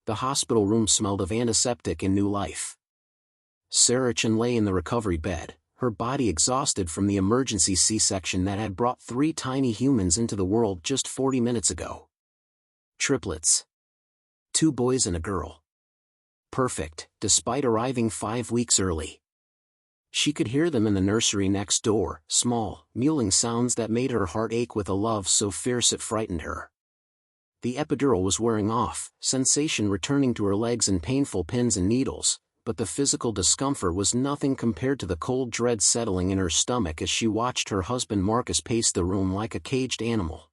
The hospital room smelled of antiseptic and new life. Chen lay in the recovery bed, her body exhausted from the emergency C-section that had brought 3 tiny humans into the world just 40 minutes ago. Triplets. 2 boys and a girl. Perfect, despite arriving 5 weeks early. She could hear them in the nursery next door, small, mewling sounds that made her heart ache with a love so fierce it frightened her. The epidural was wearing off, sensation returning to her legs and painful pins and needles, but the physical discomfort was nothing compared to the cold dread settling in her stomach as she watched her husband Marcus pace the room like a caged animal.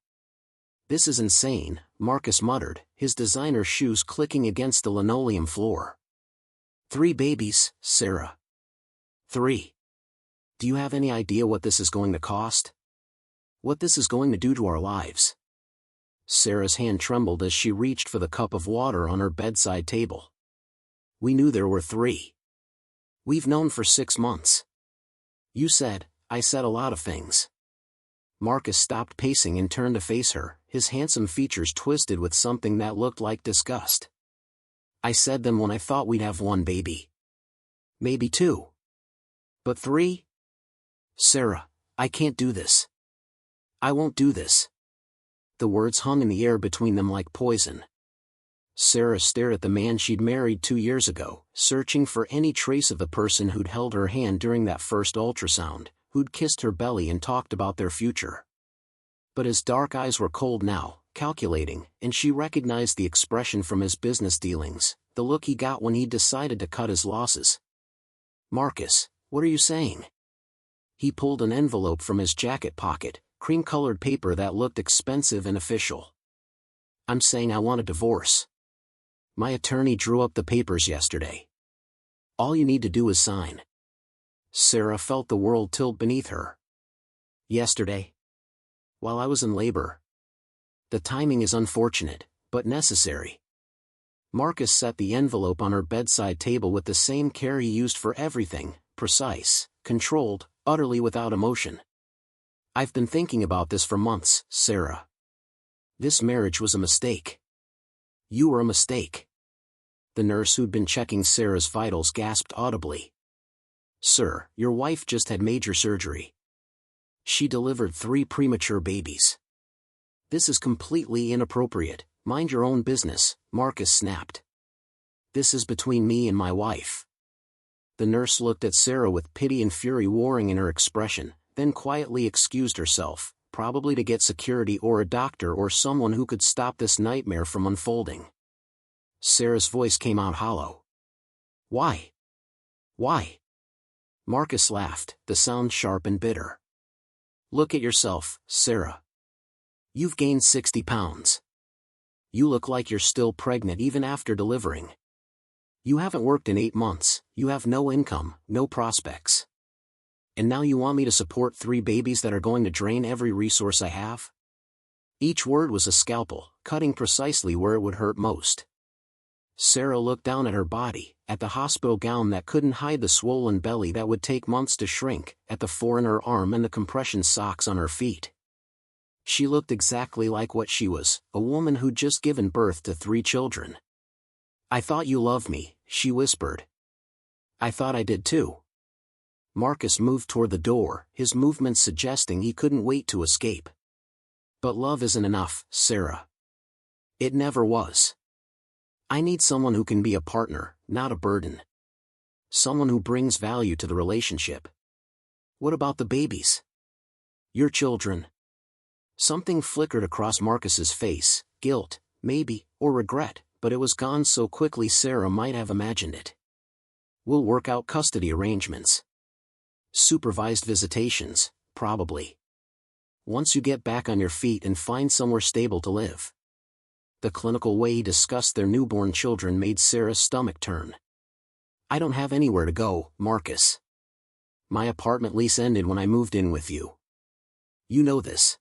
"This is insane," Marcus muttered, his designer shoes clicking against the linoleum floor. 3 babies, Sarah. 3. Do you have any idea what this is going to cost? What this is going to do to our lives? Sarah's hand trembled as she reached for the cup of water on her bedside table. "We knew there were 3. We've known for 6 months. I said a lot of things." Marcus stopped pacing and turned to face her, his handsome features twisted with something that looked like disgust. "I said them when I thought we'd have 1 baby. Maybe 2. But 3? Sarah, I can't do this. I won't do this." The words hung in the air between them like poison. Sarah stared at the man she'd married 2 years ago, searching for any trace of the person who'd held her hand during that first ultrasound, who'd kissed her belly and talked about their future. But his dark eyes were cold now, calculating, and she recognized the expression from his business dealings, the look he got when he decided to cut his losses. "Marcus, what are you saying?" He pulled an envelope from his jacket pocket, cream-colored paper that looked expensive and official. "I'm saying I want a divorce. My attorney drew up the papers yesterday. All you need to do is sign." Sarah felt the world tilt beneath her. "Yesterday? While I was in labor? The timing is unfortunate, but necessary." Marcus set the envelope on her bedside table with the same care he used for everything, precise, controlled, utterly without emotion. "I've been thinking about this for months, Sarah. This marriage was a mistake. You were a mistake." The nurse who'd been checking Sarah's vitals gasped audibly. "Sir, your wife just had major surgery. She delivered 3 premature babies. This is completely inappropriate. Mind your own business," Marcus snapped. "This is between me and my wife." The nurse looked at Sarah with pity and fury warring in her expression, then quietly excused herself, probably to get security or a doctor or someone who could stop this nightmare from unfolding. Sarah's voice came out hollow. "Why? Why?" Marcus laughed, the sound sharp and bitter. "Look at yourself, Sarah. You've gained 60 pounds. You look like you're still pregnant even after delivering. You haven't worked in 8 months, you have no income, no prospects. And now you want me to support 3 babies that are going to drain every resource I have?" Each word was a scalpel, cutting precisely where it would hurt most. Sarah looked down at her body, at the hospital gown that couldn't hide the swollen belly that would take months to shrink, at the 4 in her arm and the compression socks on her feet. She looked exactly like what she was, a woman who'd just given birth to 3 children. "I thought you loved me," she whispered. "I thought I did too." Marcus moved toward the door, his movements suggesting he couldn't wait to escape. "But love isn't enough, Sarah. It never was. I need someone who can be a partner, not a burden. Someone who brings value to the relationship." "What about the babies? Your children?" Something flickered across Marcus's face, guilt, maybe, or regret, but it was gone so quickly Sarah might have imagined it. "We'll work out custody arrangements. Supervised visitations, probably. Once you get back on your feet and find somewhere stable to live." The clinical way he discussed their newborn children made Sarah's stomach turn. "I don't have anywhere to go, Marcus. My apartment lease ended when I moved in with you. You know this.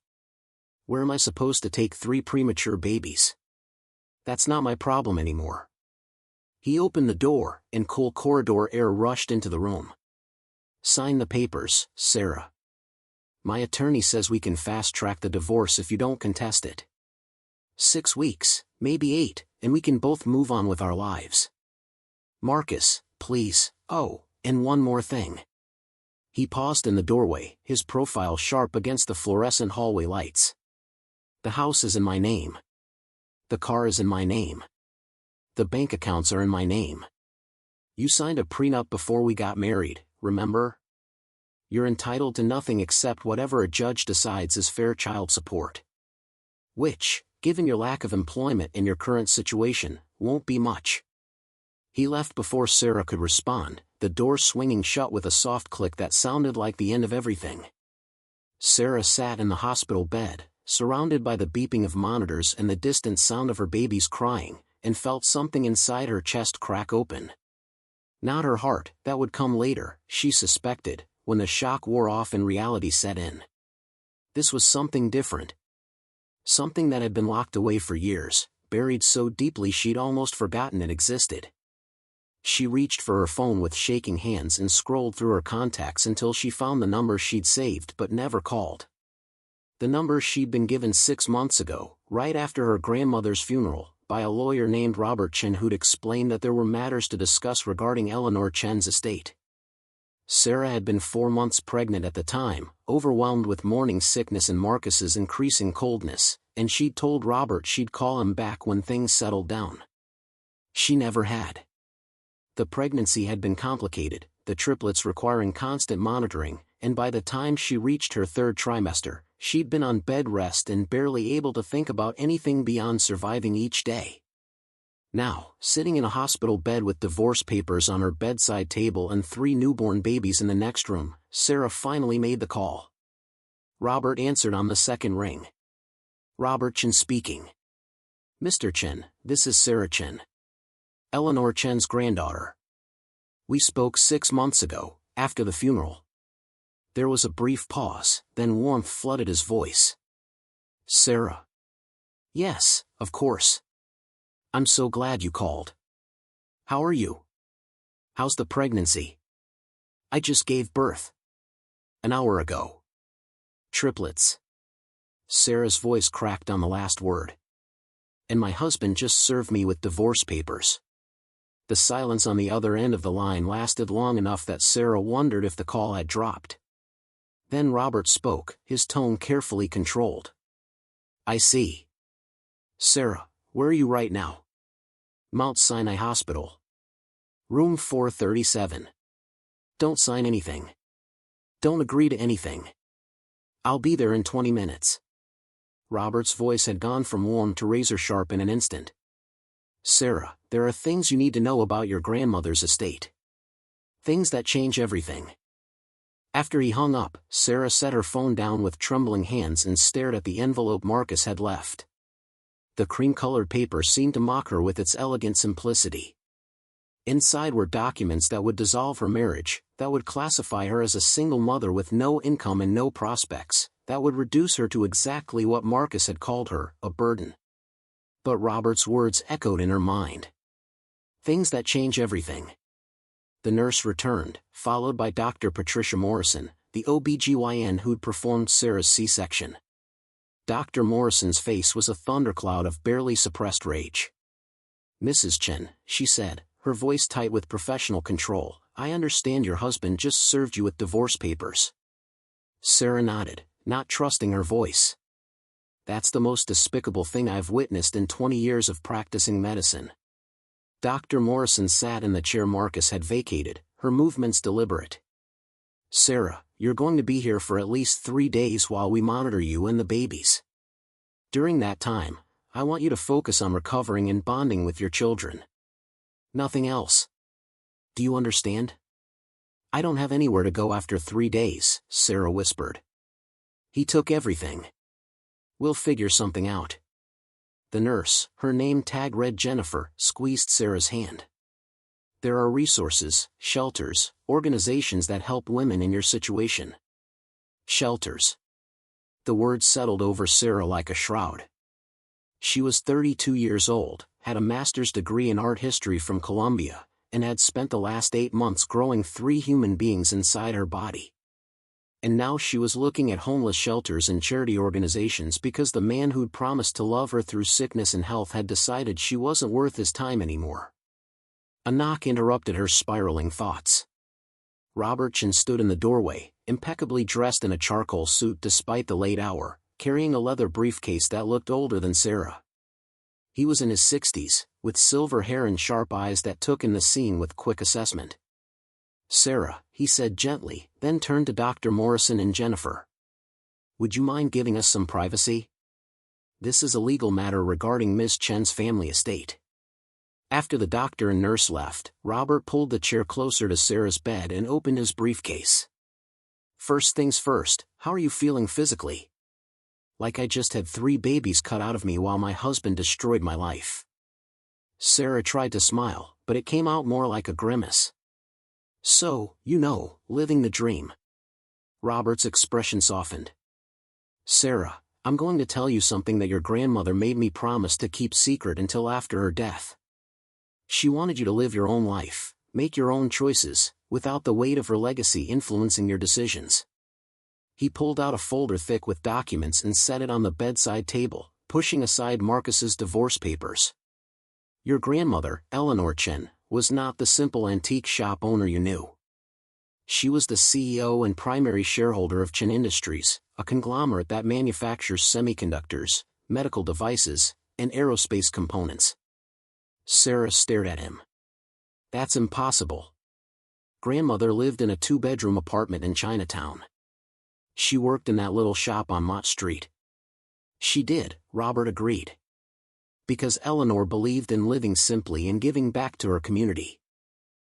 Where am I supposed to take 3 premature babies? That's not my problem anymore." He opened the door, and cool corridor air rushed into the room. "Sign the papers, Sarah. My attorney says we can fast-track the divorce if you don't contest it." 6 weeks, Maybe 8, and we can both move on with our lives. Marcus, please, oh, and one more thing. He paused in the doorway, his profile sharp against the fluorescent hallway lights. The house is in my name. The car is in my name. The bank accounts are in my name. You signed a prenup before we got married, remember? You're entitled to nothing except whatever a judge decides is fair child support. Which, given your lack of employment and your current situation, won't be much. He left before Sarah could respond, the door swinging shut with a soft click that sounded like the end of everything. Sarah sat in the hospital bed, surrounded by the beeping of monitors and the distant sound of her baby's crying, and felt something inside her chest crack open. Not her heart, that would come later, she suspected, when the shock wore off and reality set in. This was something different. Something that had been locked away for years, buried so deeply she'd almost forgotten it existed. She reached for her phone with shaking hands and scrolled through her contacts until she found the number she'd saved but never called. The number she'd been given 6 months ago, right after her grandmother's funeral, by a lawyer named Robert Chen who'd explained that there were matters to discuss regarding Eleanor Chen's estate. Sarah had been 4 months pregnant at the time, overwhelmed with morning sickness and Marcus's increasing coldness, and she'd told Robert she'd call him back when things settled down. She never had. The pregnancy had been complicated, the triplets requiring constant monitoring, and by the time she reached her 3rd trimester, she'd been on bed rest and barely able to think about anything beyond surviving each day. Now, sitting in a hospital bed with divorce papers on her bedside table and 3 newborn babies in the next room, Sarah finally made the call. Robert answered on the 2nd ring. Robert Chen speaking. Mr. Chen, this is Sarah Chen. Eleanor Chen's granddaughter. We spoke 6 months ago, after the funeral. There was a brief pause, then warmth flooded his voice. Sarah. Yes, of course. I'm so glad you called. How are you? How's the pregnancy? I just gave birth. An hour ago. Triplets. Sarah's voice cracked on the last word. And my husband just served me with divorce papers. The silence on the other end of the line lasted long enough that Sarah wondered if the call had dropped. Then Robert spoke, his tone carefully controlled. I see. Sarah, where are you right now? Mount Sinai Hospital. Room 437. Don't sign anything. Don't agree to anything. I'll be there in 20 minutes. Robert's voice had gone from warm to razor-sharp in an instant. Sarah, there are things you need to know about your grandmother's estate. Things that change everything. After he hung up, Sarah set her phone down with trembling hands and stared at the envelope Marcus had left. The cream-colored paper seemed to mock her with its elegant simplicity. Inside were documents that would dissolve her marriage, that would classify her as a single mother with no income and no prospects, that would reduce her to exactly what Marcus had called her, a burden. But Robert's words echoed in her mind. Things that change everything. The nurse returned, followed by Dr. Patricia Morrison, the OBGYN who'd performed Sarah's C-section. Dr. Morrison's face was a thundercloud of barely suppressed rage. Mrs. Chen, she said, her voice tight with professional control, I understand your husband just served you with divorce papers. Sarah nodded, not trusting her voice. That's the most despicable thing I've witnessed in 20 years of practicing medicine. Dr. Morrison sat in the chair Marcus had vacated, her movements deliberate. Sarah, you're going to be here for at least 3 days while we monitor you and the babies. During that time, I want you to focus on recovering and bonding with your children. Nothing else. Do you understand? I don't have anywhere to go after 3 days, Sarah whispered. He took everything. We'll figure something out. The nurse, her name tag read Jennifer, squeezed Sarah's hand. There are resources, shelters, organizations that help women in your situation. Shelters. The word settled over Sarah like a shroud. She was 32 years old, had a master's degree in art history from Columbia, and had spent the last 8 months growing 3 human beings inside her body. And now she was looking at homeless shelters and charity organizations because the man who'd promised to love her through sickness and health had decided she wasn't worth his time anymore. A knock interrupted her spiraling thoughts. Robert Chen stood in the doorway, impeccably dressed in a charcoal suit despite the late hour, carrying a leather briefcase that looked older than Sarah. He was in his 60s, with silver hair and sharp eyes that took in the scene with quick assessment. "Sarah," he said gently, then turned to Dr. Morrison and Jennifer. "Would you mind giving us some privacy? This is a legal matter regarding Ms. Chen's family estate." After the doctor and nurse left, Robert pulled the chair closer to Sarah's bed and opened his briefcase. "First things first, how are you feeling physically?" "Like I just had 3 babies cut out of me while my husband destroyed my life." Sarah tried to smile, but it came out more like a grimace. "So, living the dream." Robert's expression softened. "Sarah, I'm going to tell you something that your grandmother made me promise to keep secret until after her death. She wanted you to live your own life, make your own choices, without the weight of her legacy influencing your decisions." He pulled out a folder thick with documents and set it on the bedside table, pushing aside Marcus's divorce papers. "Your grandmother, Eleanor Chen, was not the simple antique shop owner you knew. She was the CEO and primary shareholder of Chen Industries, a conglomerate that manufactures semiconductors, medical devices, and aerospace components." Sarah stared at him. "That's impossible. Grandmother lived in a 2-bedroom apartment in Chinatown. She worked in that little shop on Mott Street." "She did," Robert agreed. "Because Eleanor believed in living simply and giving back to her community.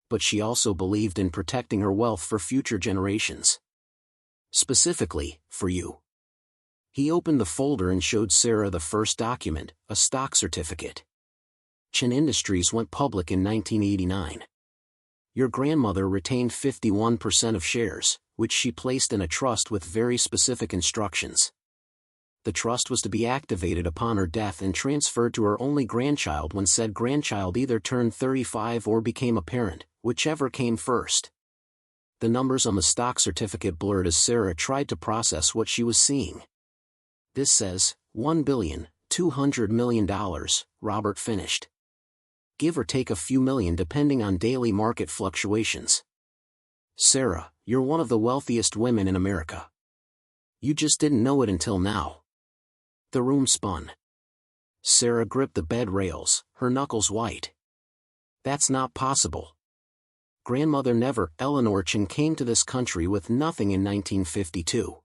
But she also believed in protecting her wealth for future generations. Specifically, for you." He opened the folder and showed Sarah the first document, a stock certificate. Chen Industries went public in 1989. Your grandmother retained 51% of shares, which she placed in a trust with very specific instructions. The trust was to be activated upon her death and transferred to her only grandchild when said grandchild either turned 35 or became a parent, whichever came first. The numbers on the stock certificate blurred as Sarah tried to process what she was seeing. "This says, $1,200,000,000, Robert finished. Give or take a few million depending on daily market fluctuations. Sarah, you're one of the wealthiest women in America. You just didn't know it until now." The room spun. Sarah gripped the bed rails, her knuckles white. "That's not possible. Grandmother never." Eleanor Chen came to this country with nothing in 1952.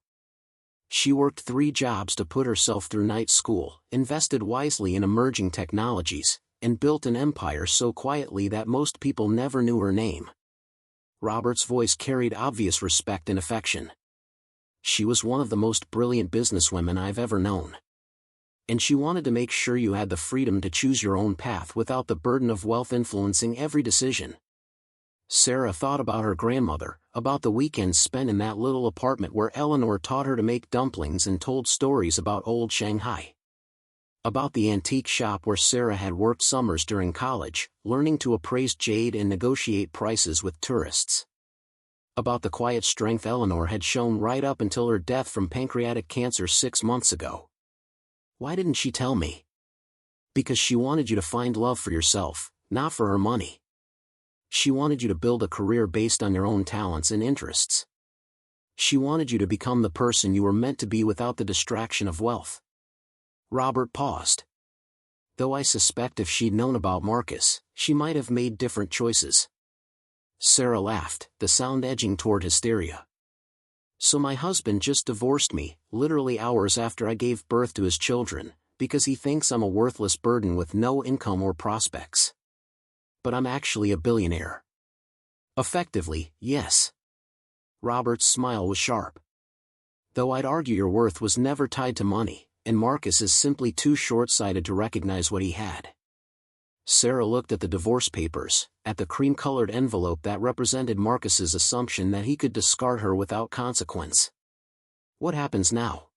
She worked 3 jobs to put herself through night school, invested wisely in emerging technologies, and built an empire so quietly that most people never knew her name. Robert's voice carried obvious respect and affection. "She was one of the most brilliant businesswomen I've ever known. And she wanted to make sure you had the freedom to choose your own path without the burden of wealth influencing every decision." Sarah thought about her grandmother, about the weekends spent in that little apartment where Eleanor taught her to make dumplings and told stories about old Shanghai. About the antique shop where Sarah had worked summers during college, learning to appraise jade and negotiate prices with tourists. About the quiet strength Eleanor had shown right up until her death from pancreatic cancer 6 months ago. Why didn't she tell me? Because she wanted you to find love for yourself, not for her money. She wanted you to build a career based on your own talents and interests. She wanted you to become the person you were meant to be without the distraction of wealth." Robert paused. "Though I suspect if she'd known about Marcus, she might have made different choices." Sarah laughed, the sound edging toward hysteria. "So my husband just divorced me, literally hours after I gave birth to his children, because he thinks I'm a worthless burden with no income or prospects. But I'm actually a billionaire." "Effectively, yes." Robert's smile was sharp. "Though I'd argue your worth was never tied to money, and Marcus is simply too short-sighted to recognize what he had." Sarah looked at the divorce papers, at the cream-colored envelope that represented Marcus's assumption that he could discard her without consequence. "What happens now?"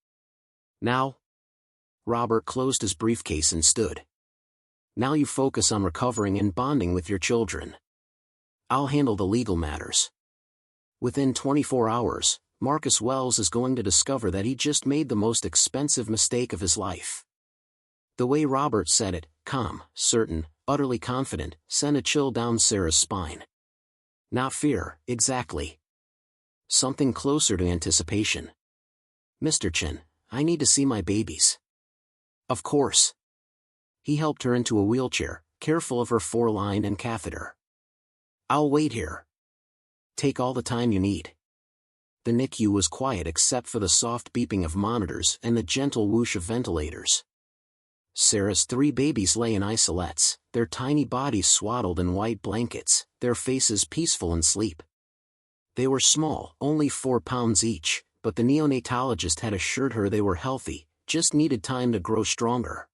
"Now?" Robert closed his briefcase and stood. "Now you focus on recovering and bonding with your children. I'll handle the legal matters." Within 24 hours, Marcus Wells is going to discover that he just made the most expensive mistake of his life. The way Robert said it, calm, certain, utterly confident, sent a chill down Sarah's spine. Not fear, exactly. Something closer to anticipation. "Mr. Chen, I need to see my babies." "Of course." He helped her into a wheelchair, careful of her four-line and catheter. "I'll wait here. Take all the time you need." The NICU was quiet except for the soft beeping of monitors and the gentle whoosh of ventilators. Sarah's 3 babies lay in isolettes, their tiny bodies swaddled in white blankets, their faces peaceful in sleep. They were small, only 4 pounds each, but the neonatologist had assured her they were healthy, just needed time to grow stronger.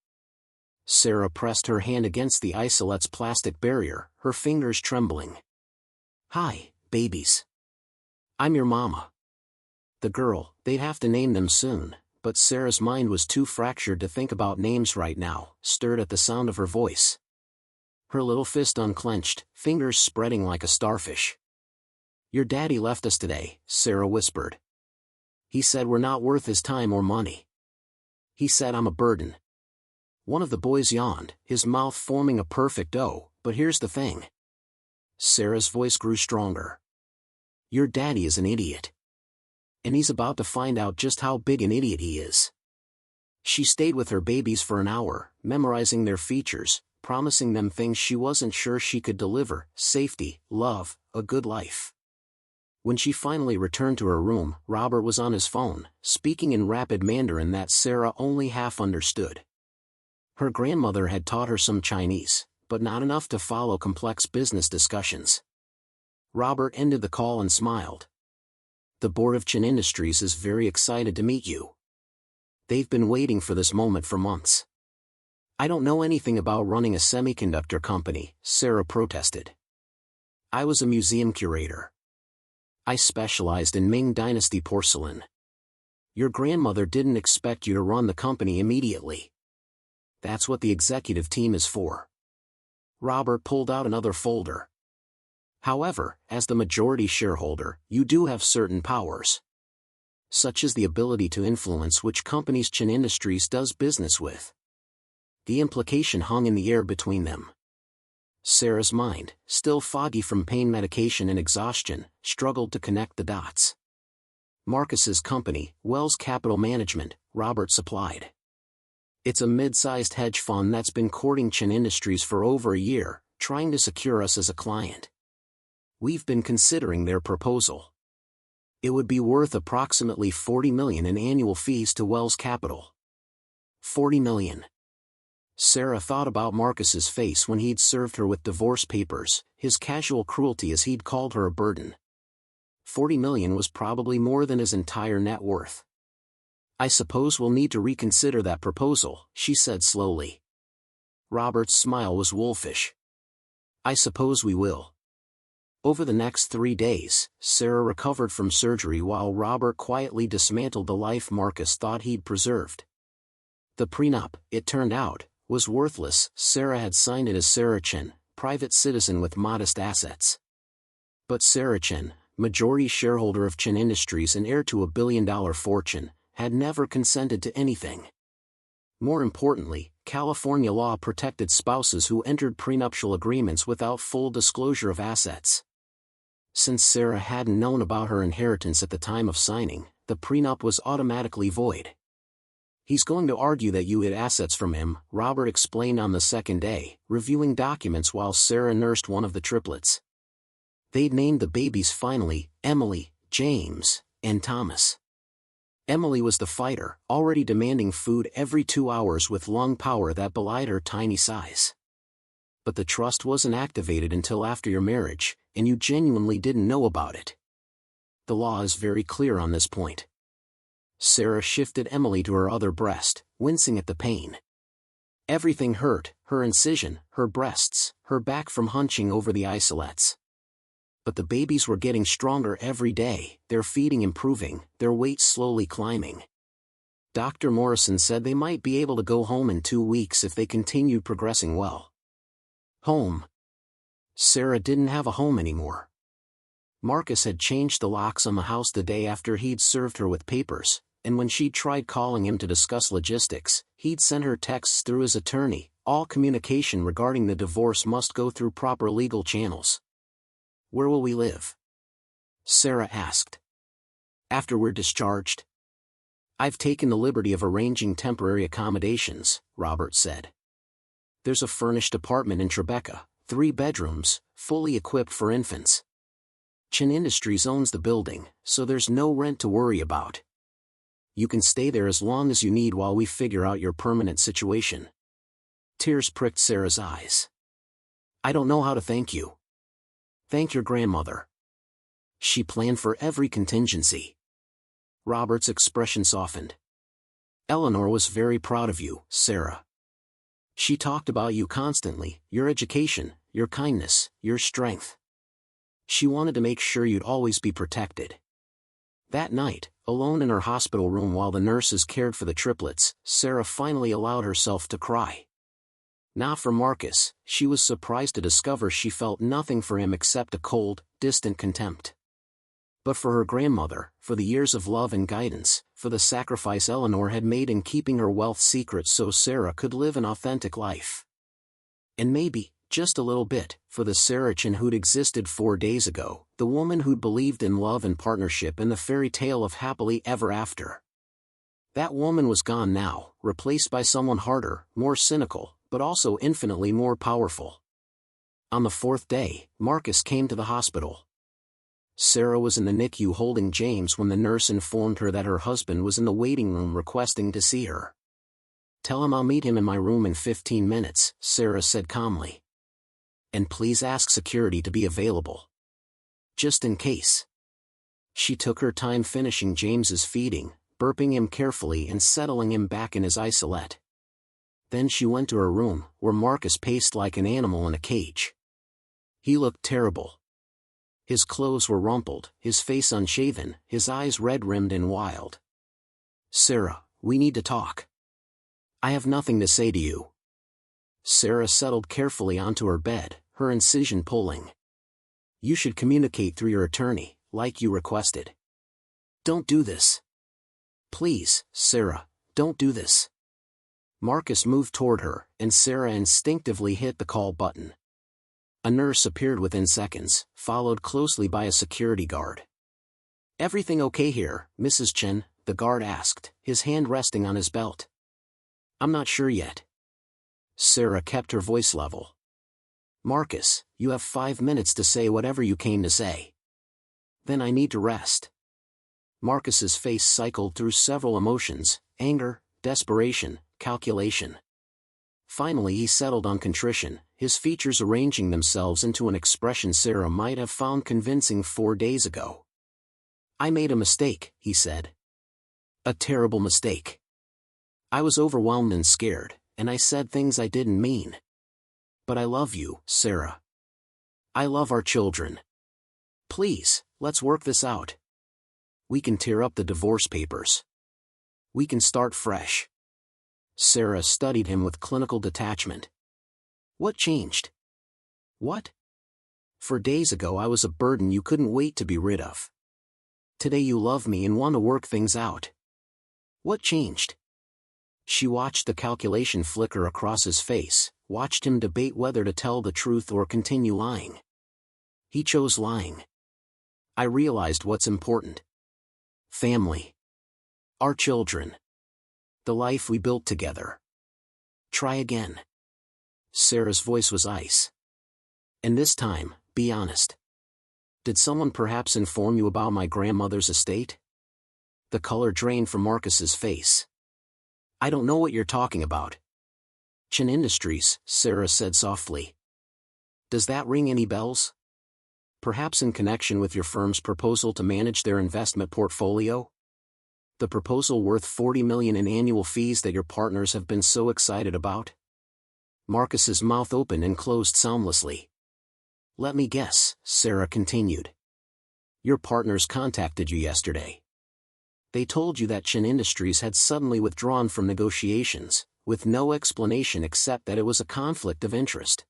Sarah pressed her hand against the isolette's plastic barrier, her fingers trembling. "Hi, babies. I'm your mama." The girl, they'd have to name them soon, but Sarah's mind was too fractured to think about names right now, stirred at the sound of her voice. Her little fist unclenched, fingers spreading like a starfish. "Your daddy left us today," Sarah whispered. "He said we're not worth his time or money. He said I'm a burden." One of the boys yawned, his mouth forming a perfect O, "But here's the thing." Sarah's voice grew stronger. "Your daddy is an idiot. And he's about to find out just how big an idiot he is." She stayed with her babies for an hour, memorizing their features, promising them things she wasn't sure she could deliver: safety, love, a good life. When she finally returned to her room, Robert was on his phone, speaking in rapid Mandarin that Sarah only half understood. Her grandmother had taught her some Chinese, but not enough to follow complex business discussions. Robert ended the call and smiled. "The board of Chen Industries is very excited to meet you. They've been waiting for this moment for months." "I don't know anything about running a semiconductor company," Sarah protested. "I was a museum curator. I specialized in Ming Dynasty porcelain. Your grandmother didn't expect you to run the company immediately. That's what the executive team is for." Robert pulled out another folder. "However, as the majority shareholder, you do have certain powers. Such as the ability to influence which companies Chen Industries does business with." The implication hung in the air between them. Sarah's mind, still foggy from pain medication and exhaustion, struggled to connect the dots. Marcus's company, Wells Capital Management, Robert supplied. "It's a mid-sized hedge fund that's been courting Chen Industries for over a year, trying to secure us as a client. We've been considering their proposal. It would be worth approximately $40 million in annual fees to Wells Capital." $40 million. Sarah thought about Marcus's face when he'd served her with divorce papers, his casual cruelty as he'd called her a burden. $40 million was probably more than his entire net worth. "I suppose we'll need to reconsider that proposal," she said slowly. Robert's smile was wolfish. "I suppose we will." Over the next 3 days, Sarah recovered from surgery while Robert quietly dismantled the life Marcus thought he'd preserved. The prenup, it turned out, was worthless. Sarah had signed it as Sarah Chen, private citizen with modest assets. But Sarah Chen, majority shareholder of Chen Industries and heir to a billion-dollar fortune, had never consented to anything. More importantly, California law protected spouses who entered prenuptial agreements without full disclosure of assets. Since Sarah hadn't known about her inheritance at the time of signing, the prenup was automatically void. "He's going to argue that you hid assets from him," Robert explained on the second day, reviewing documents while Sarah nursed one of the triplets. They'd named the babies finally, Emily, James, and Thomas. Emily was the fighter, already demanding food every 2 hours with lung power that belied her tiny size. But the trust wasn't activated until after your marriage, and you genuinely didn't know about it. The law is very clear on this point. Sarah shifted Emily to her other breast, wincing at the pain. Everything hurt, her incision, her breasts, her back from hunching over the isolettes. But the babies were getting stronger every day, their feeding improving, their weight slowly climbing. Dr. Morrison said they might be able to go home in 2 weeks if they continued progressing well. Home. Sarah didn't have a home anymore. Marcus had changed the locks on the house the day after he'd served her with papers, and when she'd tried calling him to discuss logistics, he'd sent her texts through his attorney. All communication regarding the divorce must go through proper legal channels. "Where will we live?" Sarah asked. "After we're discharged?" "I've taken the liberty of arranging temporary accommodations," Robert said. "There's a furnished apartment in Tribeca, 3 bedrooms, fully equipped for infants. Chen Industries owns the building, so there's no rent to worry about. You can stay there as long as you need while we figure out your permanent situation." Tears pricked Sarah's eyes. "I don't know how to thank you." "Thank your grandmother. She planned for every contingency." Robert's expression softened. "Eleanor was very proud of you, Sarah. She talked about you constantly, your education, your kindness, your strength. She wanted to make sure you'd always be protected." That night, alone in her hospital room while the nurses cared for the triplets, Sarah finally allowed herself to cry. Not for Marcus, she was surprised to discover she felt nothing for him except a cold, distant contempt. But for her grandmother, for the years of love and guidance, for the sacrifice Eleanor had made in keeping her wealth secret so Sarah could live an authentic life. And maybe, just a little bit, for the Sarah Chen who'd existed 4 days ago, the woman who'd believed in love and partnership and the fairy tale of happily ever after. That woman was gone now, replaced by someone harder, more cynical, but also infinitely more powerful. On the 4th day, Marcus came to the hospital. Sarah was in the NICU holding James when the nurse informed her that her husband was in the waiting room requesting to see her. "Tell him I'll meet him in my room in 15 minutes, Sarah said calmly. "And please ask security to be available. Just in case." She took her time finishing James's feeding, burping him carefully and settling him back in his isolette. Then she went to her room, where Marcus paced like an animal in a cage. He looked terrible. His clothes were rumpled, his face unshaven, his eyes red-rimmed and wild. "Sarah, we need to talk. I have nothing to say to you." Sarah settled carefully onto her bed, her incision pulling. "You should communicate through your attorney, like you requested. Don't do this. Please, Sarah, don't do this." Marcus moved toward her, and Sarah instinctively hit the call button. A nurse appeared within seconds, followed closely by a security guard. "Everything okay here, Mrs. Chen?" the guard asked, his hand resting on his belt. "I'm not sure yet." Sarah kept her voice level. "Marcus, you have 5 minutes to say whatever you came to say. Then I need to rest." Marcus's face cycled through several emotions: anger, desperation, calculation. Finally he settled on contrition, his features arranging themselves into an expression Sarah might have found convincing 4 days ago. "I made a mistake," he said. "A terrible mistake. I was overwhelmed and scared, and I said things I didn't mean. But I love you, Sarah. I love our children. Please, let's work this out. We can tear up the divorce papers. We can start fresh." Sarah studied him with clinical detachment. "What changed?" "What? 4 days ago I was a burden you couldn't wait to be rid of. Today you love me and want to work things out. What changed?" She watched the calculation flicker across his face, watched him debate whether to tell the truth or continue lying. He chose lying. "I realized what's important. Family. Our children. The life we built together. Try again." Sarah's voice was ice. "And this time, be honest. Did someone perhaps inform you about my grandmother's estate?" The color drained from Marcus's face. "I don't know what you're talking about." "Chen Industries," Sarah said softly. "Does that ring any bells? Perhaps in connection with your firm's proposal to manage their investment portfolio? The proposal worth $40 million in annual fees that your partners have been so excited about?" Marcus's mouth opened and closed soundlessly. "Let me guess," Sarah continued. "Your partners contacted you yesterday. They told you that Chen Industries had suddenly withdrawn from negotiations, with no explanation except that it was a conflict of interest.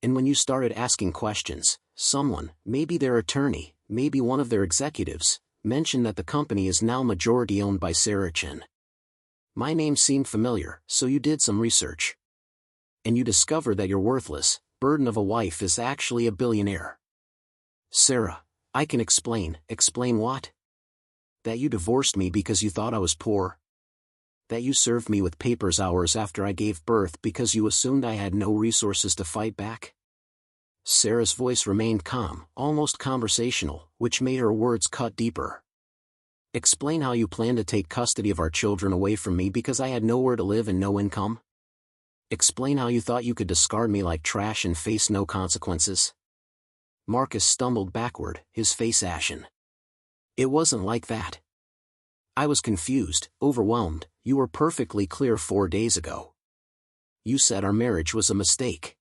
And when you started asking questions, someone, maybe their attorney, maybe one of their executives, mentioned that the company is now majority owned by Sarah Chen. My name seemed familiar, so you did some research. And you discovered that your worthless burden of a wife is actually a billionaire. Sarah, I can explain. Explain what? That you divorced me because you thought I was poor? That you served me with papers hours after I gave birth because you assumed I had no resources to fight back? Sarah's voice remained calm, almost conversational, which made her words cut deeper. Explain how you plan to take custody of our children away from me because I had nowhere to live and no income? Explain how you thought you could discard me like trash and face no consequences? Marcus stumbled backward, his face ashen. It wasn't like that. I was confused, overwhelmed. You were perfectly clear 4 days ago. You said our marriage was a mistake.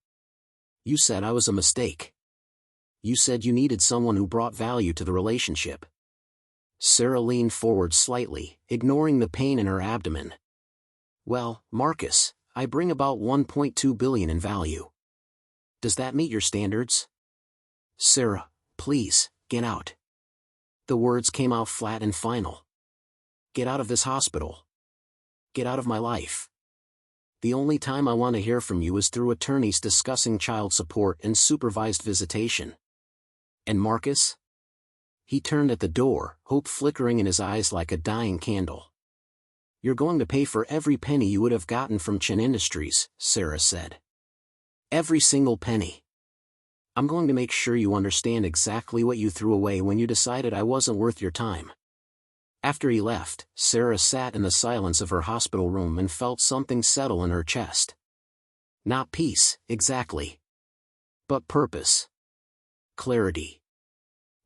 You said I was a mistake. You said you needed someone who brought value to the relationship. Sarah leaned forward slightly, ignoring the pain in her abdomen. Well, Marcus, I bring about $1.2 billion in value. Does that meet your standards? Sarah, please, get out. The words came out flat and final. Get out of this hospital. Get out of my life. The only time I want to hear from you is through attorneys discussing child support and supervised visitation. And Marcus? He turned at the door, hope flickering in his eyes like a dying candle. You're going to pay for every penny you would have gotten from Chen Industries, Sarah said. Every single penny. I'm going to make sure you understand exactly what you threw away when you decided I wasn't worth your time. After he left, Sarah sat in the silence of her hospital room and felt something settle in her chest. Not peace, exactly. But purpose. Clarity.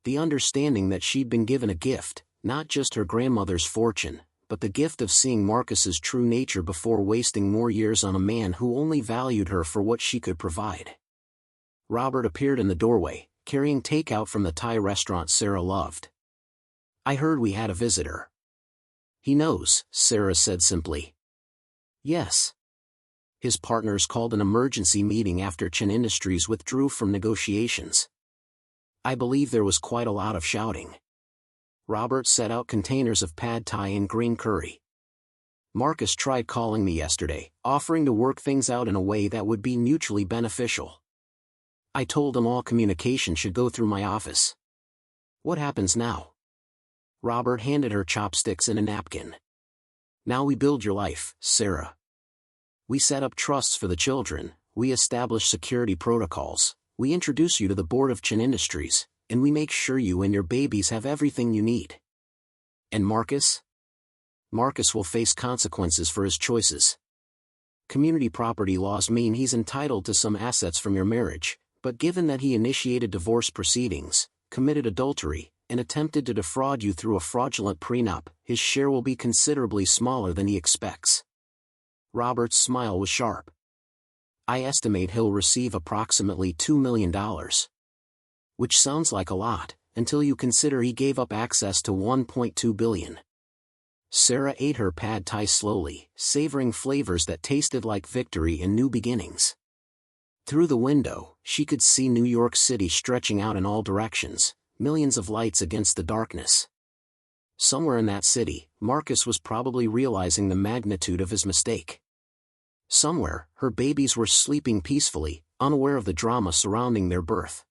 The understanding that she'd been given a gift, not just her grandmother's fortune, but the gift of seeing Marcus's true nature before wasting more years on a man who only valued her for what she could provide. Robert appeared in the doorway, carrying takeout from the Thai restaurant Sarah loved. I heard we had a visitor. He knows, Sarah said simply. Yes. His partners called an emergency meeting after Chen Industries withdrew from negotiations. I believe there was quite a lot of shouting. Robert set out containers of pad thai and green curry. Marcus tried calling me yesterday, offering to work things out in a way that would be mutually beneficial. I told him all communication should go through my office. What happens now? Robert handed her chopsticks and a napkin. Now we build your life, Sarah. We set up trusts for the children, we establish security protocols, we introduce you to the board of Chen Industries, and we make sure you and your babies have everything you need. And Marcus? Marcus will face consequences for his choices. Community property laws mean he's entitled to some assets from your marriage, but given that he initiated divorce proceedings, committed adultery, and attempted to defraud you through a fraudulent prenup, his share will be considerably smaller than he expects. Robert's smile was sharp. I estimate he'll receive approximately $2 million. Which sounds like a lot, until you consider he gave up access to $1.2 billion. Sarah ate her pad thai slowly, savoring flavors that tasted like victory and new beginnings. Through the window, she could see New York City stretching out in all directions, millions of lights against the darkness. Somewhere in that city, Marcus was probably realizing the magnitude of his mistake. Somewhere, her babies were sleeping peacefully, unaware of the drama surrounding their birth.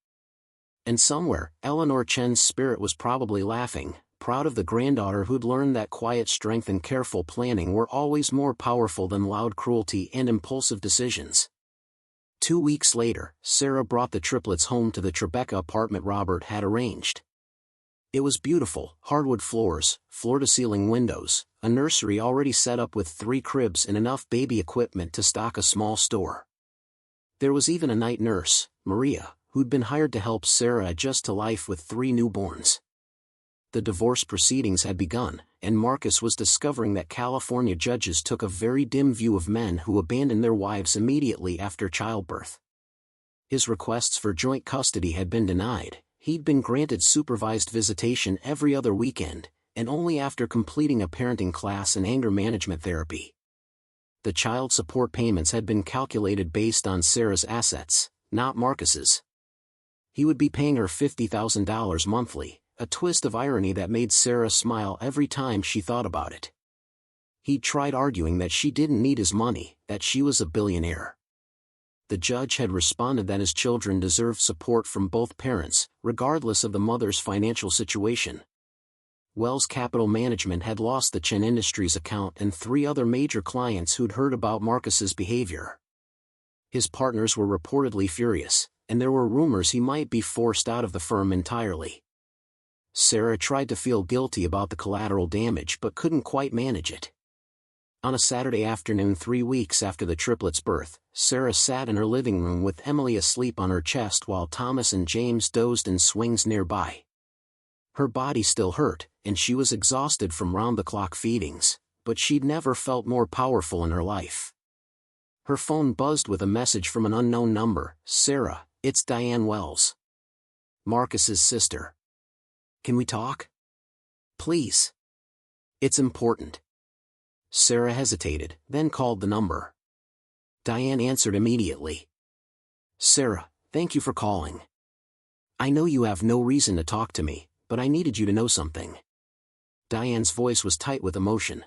And somewhere, Eleanor Chen's spirit was probably laughing, proud of the granddaughter who'd learned that quiet strength and careful planning were always more powerful than loud cruelty and impulsive decisions. 2 weeks later, Sarah brought the triplets home to the Tribeca apartment Robert had arranged. It was beautiful, hardwood floors, floor-to-ceiling windows, a nursery already set up with 3 cribs and enough baby equipment to stock a small store. There was even a night nurse, Maria, who'd been hired to help Sarah adjust to life with 3 newborns. The divorce proceedings had begun, and Marcus was discovering that California judges took a very dim view of men who abandoned their wives immediately after childbirth. His requests for joint custody had been denied. He'd been granted supervised visitation every other weekend, and only after completing a parenting class and anger management therapy. The child support payments had been calculated based on Sarah's assets, not Marcus's. He would be paying her $50,000 monthly, a twist of irony that made Sarah smile every time she thought about it. He'd tried arguing that she didn't need his money, that she was a billionaire. The judge had responded that his children deserved support from both parents, regardless of the mother's financial situation. Wells Capital Management had lost the Chen Industries account and 3 other major clients who'd heard about Marcus's behavior. His partners were reportedly furious, and there were rumors he might be forced out of the firm entirely. Sarah tried to feel guilty about the collateral damage but couldn't quite manage it. On a Saturday afternoon 3 weeks after the triplets' birth, Sarah sat in her living room with Emily asleep on her chest while Thomas and James dozed in swings nearby. Her body still hurt, and she was exhausted from round-the-clock feedings, but she'd never felt more powerful in her life. Her phone buzzed with a message from an unknown number. "Sarah, it's Diane Wells. Marcus's sister. Can we talk? Please. It's important." Sarah hesitated, then called the number. Diane answered immediately. "Sarah, thank you for calling. I know you have no reason to talk to me, but I needed you to know something." Diane's voice was tight with emotion.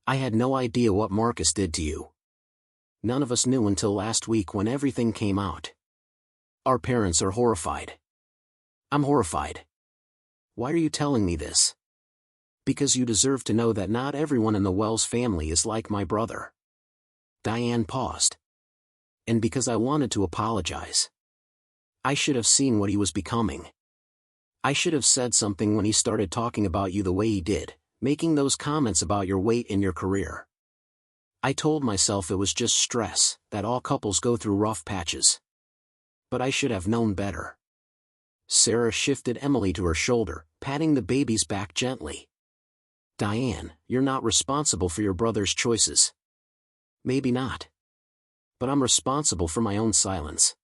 "I had no idea what Marcus did to you. None of us knew until last week when everything came out. Our parents are horrified. I'm horrified. Why are you telling me this? Because you deserve to know that not everyone in the Wells family is like my brother." Diane paused. "And because I wanted to apologize. I should have seen what he was becoming. I should have said something when he started talking about you the way he did, making those comments about your weight and your career. I told myself it was just stress, that all couples go through rough patches. But I should have known better." Sarah shifted Emily to her shoulder, patting the baby's back gently. "Diane, you're not responsible for your brother's choices." "Maybe not. But I'm responsible for my own silence."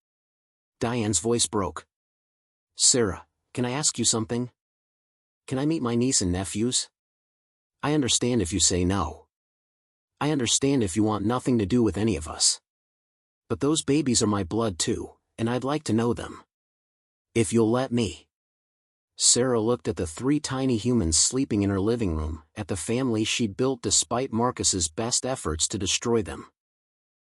Diane's voice broke. "Sarah, can I ask you something? Can I meet my niece and nephews? I understand if you say no. I understand if you want nothing to do with any of us. But those babies are my blood too, and I'd like to know them. If you'll let me." Sarah looked at the 3 tiny humans sleeping in her living room, at the family she'd built despite Marcus's best efforts to destroy them.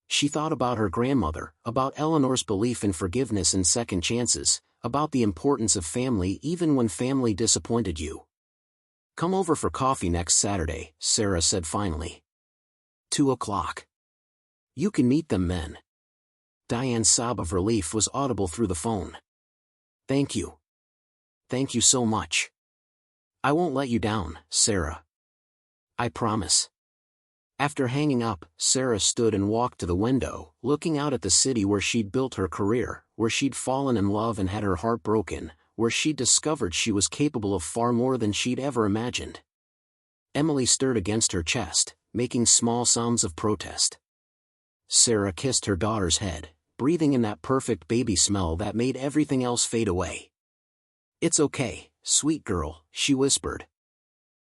She thought about her grandmother, about Eleanor's belief in forgiveness and second chances, about the importance of family even when family disappointed you. "Come over for coffee next Saturday," Sarah said finally. 2:00. "You can meet them then." Diane's sob of relief was audible through the phone. "Thank you. Thank you so much. I won't let you down, Sarah. I promise." After hanging up, Sarah stood and walked to the window, looking out at the city where she'd built her career, where she'd fallen in love and had her heart broken, where she'd discovered she was capable of far more than she'd ever imagined. Emily stirred against her chest, making small sounds of protest. Sarah kissed her daughter's head, breathing in that perfect baby smell that made everything else fade away. "It's okay, sweet girl," she whispered.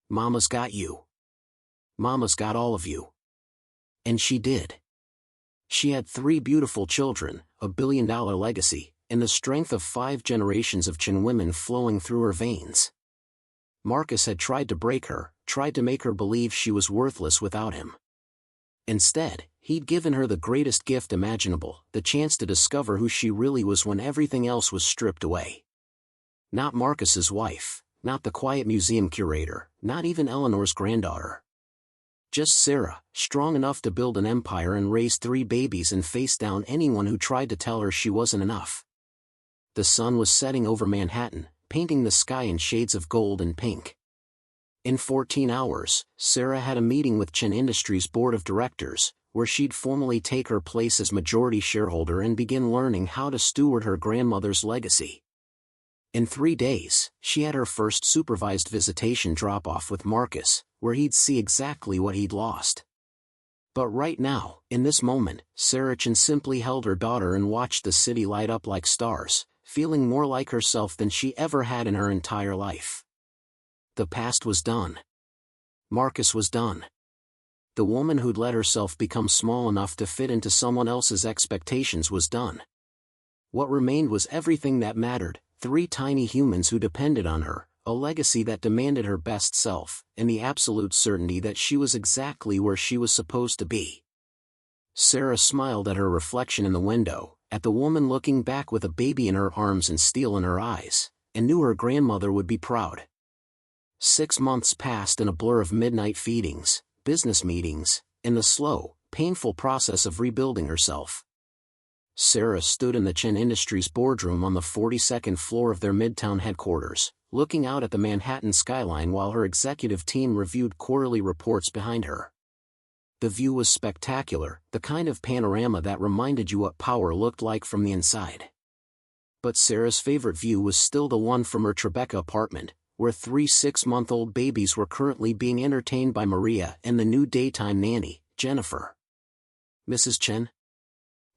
"Mama's got you. Mama's got all of you." And she did. She had 3 beautiful children, a billion-dollar legacy, and the strength of 5 generations of Chen women flowing through her veins. Marcus had tried to break her, tried to make her believe she was worthless without him. Instead, he'd given her the greatest gift imaginable, the chance to discover who she really was when everything else was stripped away. Not Marcus's wife, not the quiet museum curator, not even Eleanor's granddaughter. Just Sarah, strong enough to build an empire and raise 3 babies and face down anyone who tried to tell her she wasn't enough. The sun was setting over Manhattan, painting the sky in shades of gold and pink. In 14 hours, Sarah had a meeting with Chen Industries' board of directors, where she'd formally take her place as majority shareholder and begin learning how to steward her grandmother's legacy. In 3 days, she had her first supervised visitation drop-off with Marcus, where he'd see exactly what he'd lost. But right now, in this moment, Sarah Chen simply held her daughter and watched the city light up like stars, feeling more like herself than she ever had in her entire life. The past was done. Marcus was done. The woman who'd let herself become small enough to fit into someone else's expectations was done. What remained was everything that mattered, 3 tiny humans who depended on her, A legacy that demanded her best self, and the absolute certainty that she was exactly where she was supposed to be. Sarah smiled at her reflection in the window, at the woman looking back with a baby in her arms and steel in her eyes, and knew her grandmother would be proud. 6 months passed in a blur of midnight feedings, business meetings, and the slow, painful process of rebuilding herself. Sarah stood in the Chen Industries boardroom on the 42nd floor of their Midtown headquarters, looking out at the Manhattan skyline while her executive team reviewed quarterly reports behind her. The view was spectacular, the kind of panorama that reminded you what power looked like from the inside. But Sarah's favorite view was still the one from her Tribeca apartment, where 3 6-month-old babies were currently being entertained by Maria and the new daytime nanny, Jennifer. Mrs. Chen?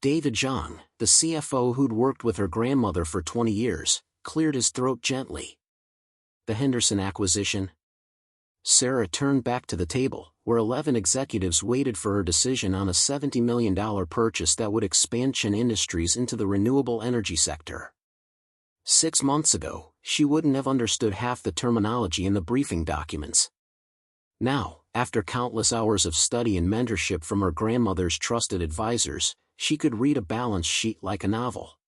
David Zhang, the CFO who'd worked with her grandmother for 20 years, cleared his throat gently. The Henderson acquisition? Sarah turned back to the table, where 11 executives waited for her decision on a $70 million purchase that would expand Chen Industries into the renewable energy sector. 6 months ago, she wouldn't have understood half the terminology in the briefing documents. Now, after countless hours of study and mentorship from her grandmother's trusted advisors, she could read a balance sheet like a novel.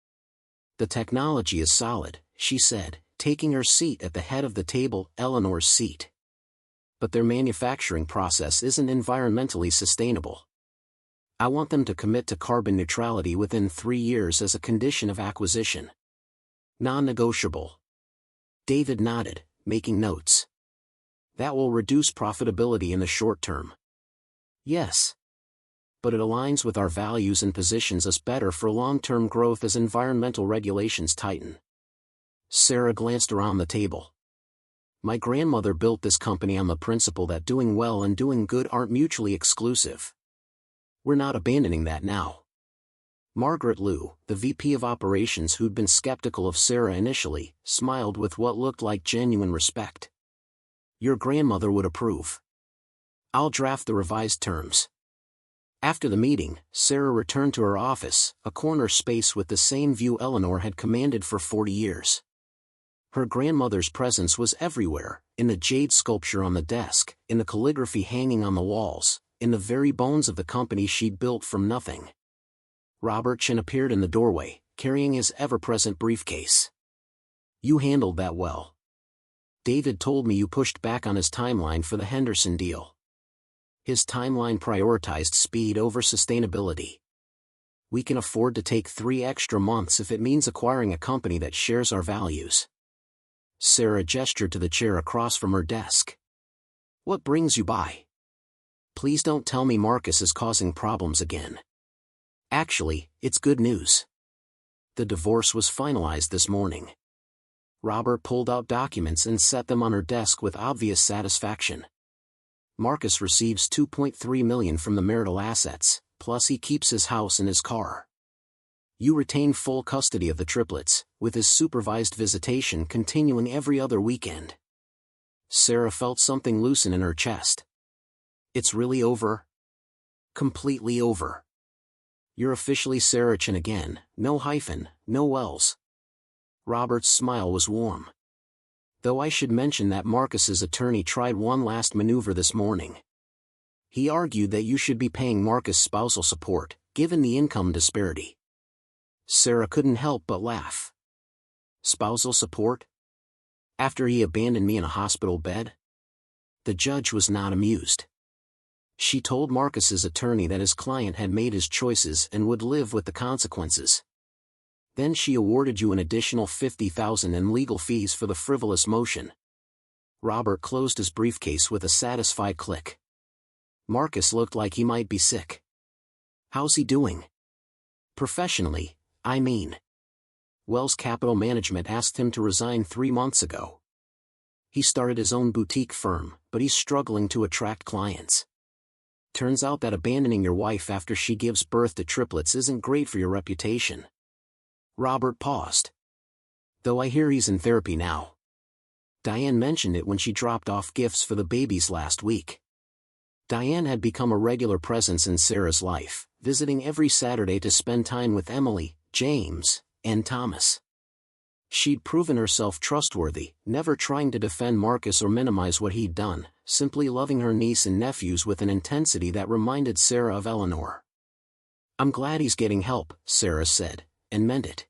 The technology is solid, she said, taking her seat at the head of the table, Eleanor's seat. But their manufacturing process isn't environmentally sustainable. I want them to commit to carbon neutrality within 3 years as a condition of acquisition. Non-negotiable. David nodded, making notes. That will reduce profitability in the short term. Yes. But it aligns with our values and positions us better for long-term growth as environmental regulations tighten. Sarah glanced around the table. My grandmother built this company on the principle that doing well and doing good aren't mutually exclusive. We're not abandoning that now. Margaret Liu, the VP of Operations who'd been skeptical of Sarah initially, smiled with what looked like genuine respect. Your grandmother would approve. I'll draft the revised terms. After the meeting, Sarah returned to her office, a corner space with the same view Eleanor had commanded for 40 years. Her grandmother's presence was everywhere, in the jade sculpture on the desk, in the calligraphy hanging on the walls, in the very bones of the company she'd built from nothing. Robert Chen appeared in the doorway, carrying his ever-present briefcase. You handled that well. David told me you pushed back on his timeline for the Henderson deal. His timeline prioritized speed over sustainability. We can afford to take 3 extra months if it means acquiring a company that shares our values. Sarah gestured to the chair across from her desk. What brings you by? Please don't tell me Marcus is causing problems again. Actually, it's good news. The divorce was finalized this morning. Robert pulled out documents and set them on her desk with obvious satisfaction. Marcus receives $2.3 million from the marital assets, plus he keeps his house and his car. You retain full custody of the triplets, with his supervised visitation continuing every other weekend. Sarah felt something loosen in her chest. It's really over? Completely over. You're officially Sarah Chen again, no hyphen, no Wells. Robert's smile was warm. Though I should mention that Marcus's attorney tried one last maneuver this morning. He argued that you should be paying Marcus spousal support, given the income disparity. Sarah couldn't help but laugh. Spousal support? After he abandoned me in a hospital bed? The judge was not amused. She told Marcus's attorney that his client had made his choices and would live with the consequences. Then she awarded you an additional $50,000 in legal fees for the frivolous motion. Robert closed his briefcase with a satisfied click. Marcus looked like he might be sick. How's he doing? Professionally, I mean. Wells Capital Management asked him to resign 3 months ago. He started his own boutique firm, but he's struggling to attract clients. Turns out that abandoning your wife after she gives birth to triplets isn't great for your reputation. Robert paused. Though I hear he's in therapy now. Diane mentioned it when she dropped off gifts for the babies last week. Diane had become a regular presence in Sarah's life, visiting every Saturday to spend time with Emily, James, and Thomas. She'd proven herself trustworthy, never trying to defend Marcus or minimize what he'd done, simply loving her niece and nephews with an intensity that reminded Sarah of Eleanor. "I'm glad he's getting help," Sarah said, and meant it.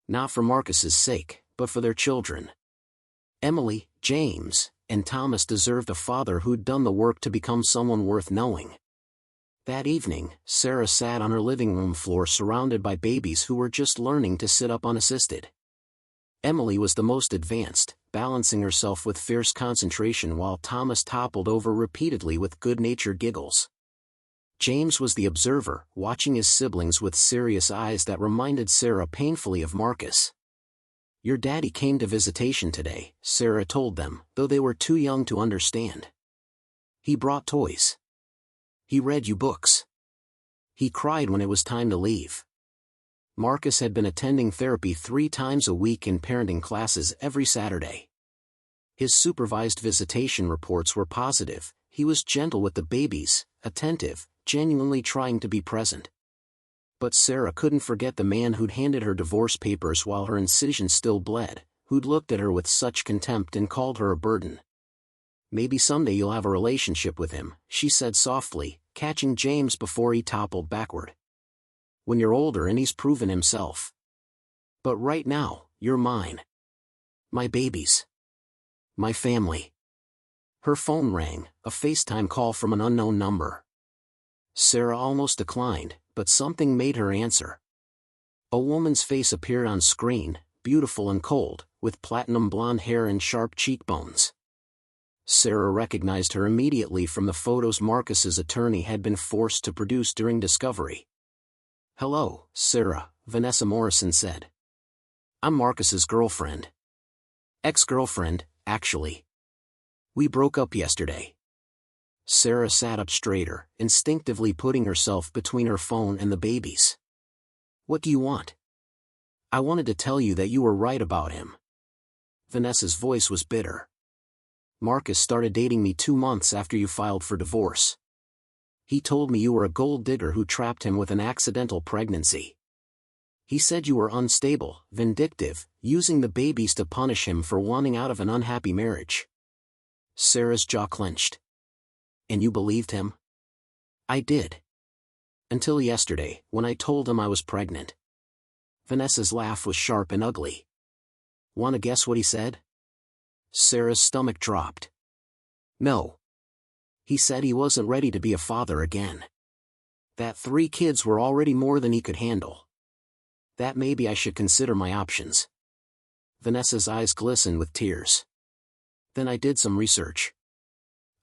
Not for Marcus's sake, but for their children. Emily, James, and Thomas deserved a father who'd done the work to become someone worth knowing. That evening, Sarah sat on her living room floor surrounded by babies who were just learning to sit up unassisted. Emily was the most advanced, balancing herself with fierce concentration while Thomas toppled over repeatedly with good-natured giggles. James was the observer, watching his siblings with serious eyes that reminded Sarah painfully of Marcus. "Your daddy came to visitation today," Sarah told them, though they were too young to understand. "He brought toys. He read you books. He cried when it was time to leave." Marcus had been attending therapy 3 times a week and parenting classes every Saturday. His supervised visitation reports were positive. He was gentle with the babies, attentive, genuinely trying to be present. But Sarah couldn't forget the man who'd handed her divorce papers while her incision still bled, who'd looked at her with such contempt and called her a burden. "Maybe someday you'll have a relationship with him," she said softly, catching James before he toppled backward. "When you're older and he's proven himself. But right now, you're mine. My babies. My family." Her phone rang, a FaceTime call from an unknown number. Sarah almost declined, but something made her answer. A woman's face appeared on screen, beautiful and cold, with platinum blonde hair and sharp cheekbones. Sarah recognized her immediately from the photos Marcus's attorney had been forced to produce during discovery. "Hello, Sarah," Vanessa Morrison said. "I'm Marcus's girlfriend. Ex-girlfriend, actually. We broke up yesterday." Sarah sat up straighter, instinctively putting herself between her phone and the babies. "What do you want?" "I wanted to tell you that you were right about him." Vanessa's voice was bitter. "Marcus started dating me 2 months after you filed for divorce. He told me you were a gold digger who trapped him with an accidental pregnancy. He said you were unstable, vindictive, using the babies to punish him for wanting out of an unhappy marriage." Sarah's jaw clenched. "And you believed him?" "I did. Until yesterday, when I told him I was pregnant." Vanessa's laugh was sharp and ugly. "Want to guess what he said?" Sarah's stomach dropped. "No. He said he wasn't ready to be a father again. That 3 kids were already more than he could handle. That maybe I should consider my options." Vanessa's eyes glistened with tears. "Then I did some research.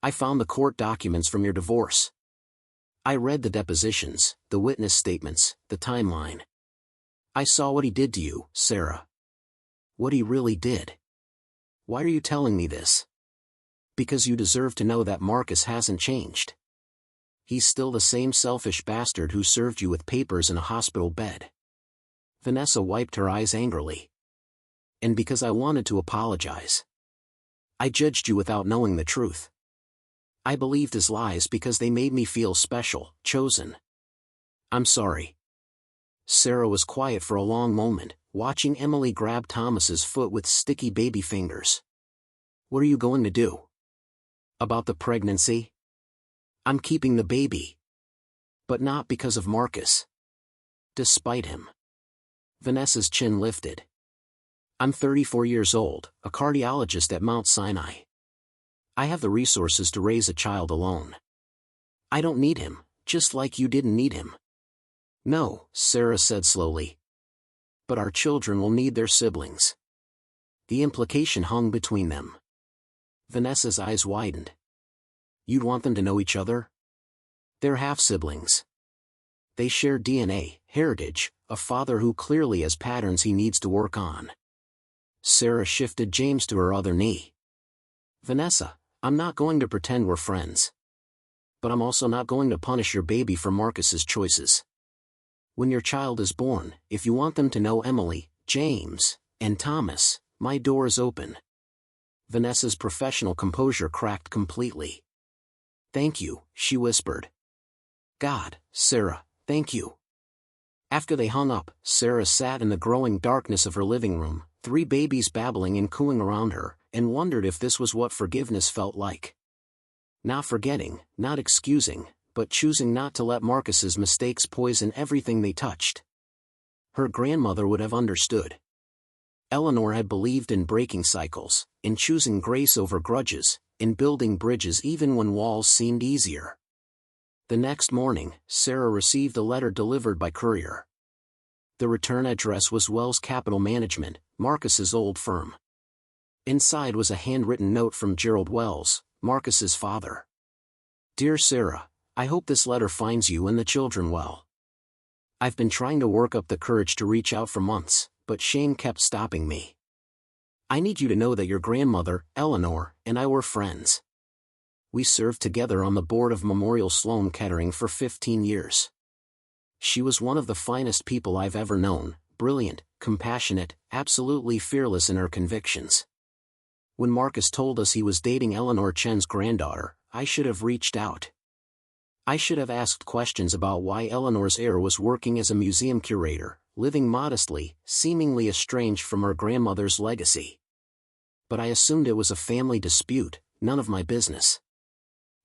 I found the court documents from your divorce. I read the depositions, the witness statements, the timeline. I saw what he did to you, Sarah. What he really did. Why are you telling me this? Because you deserve to know that Marcus hasn't changed. He's still the same selfish bastard who served you with papers in a hospital bed." Vanessa wiped her eyes angrily. "And because I wanted to apologize. I judged you without knowing the truth. I believed his lies because they made me feel special, chosen. I'm sorry." Sarah was quiet for a long moment, watching Emily grab Thomas's foot with sticky baby fingers. "What are you going to do?" "About the pregnancy? I'm keeping the baby. But not because of Marcus. Despite him." Vanessa's chin lifted. "I'm 34 years old, a cardiologist at Mount Sinai. I have the resources to raise a child alone. I don't need him, just like you didn't need him." "No," Sarah said slowly. "But our children will need their siblings." The implication hung between them. Vanessa's eyes widened. "You'd want them to know each other?" "They're half-siblings. They share DNA, heritage, a father who clearly has patterns he needs to work on." Sarah shifted James to her other knee. "Vanessa, I'm not going to pretend we're friends. But I'm also not going to punish your baby for Marcus's choices. When your child is born, if you want them to know Emily, James, and Thomas, my door is open." Vanessa's professional composure cracked completely. "Thank you," she whispered. "God, Sarah, thank you." After they hung up, Sarah sat in the growing darkness of her living room, 3 babies babbling and cooing around her, and wondered if this was what forgiveness felt like. Not forgetting, not excusing, but choosing not to let Marcus's mistakes poison everything they touched. Her grandmother would have understood. Eleanor had believed in breaking cycles, in choosing grace over grudges, in building bridges even when walls seemed easier. The next morning, Sarah received a letter delivered by courier. The return address was Wells Capital Management, Marcus's old firm. Inside was a handwritten note from Gerald Wells, Marcus's father. Dear Sarah, I hope this letter finds you and the children well. I've been trying to work up the courage to reach out for months, but shame kept stopping me. I need you to know that your grandmother, Eleanor, and I were friends. We served together on the board of Memorial Sloan Kettering for 15 years. She was one of the finest people I've ever known, brilliant, compassionate, absolutely fearless in her convictions. When Marcus told us he was dating Eleanor Chen's granddaughter, I should have reached out. I should have asked questions about why Eleanor's heir was working as a museum curator, living modestly, seemingly estranged from her grandmother's legacy. But I assumed it was a family dispute, none of my business.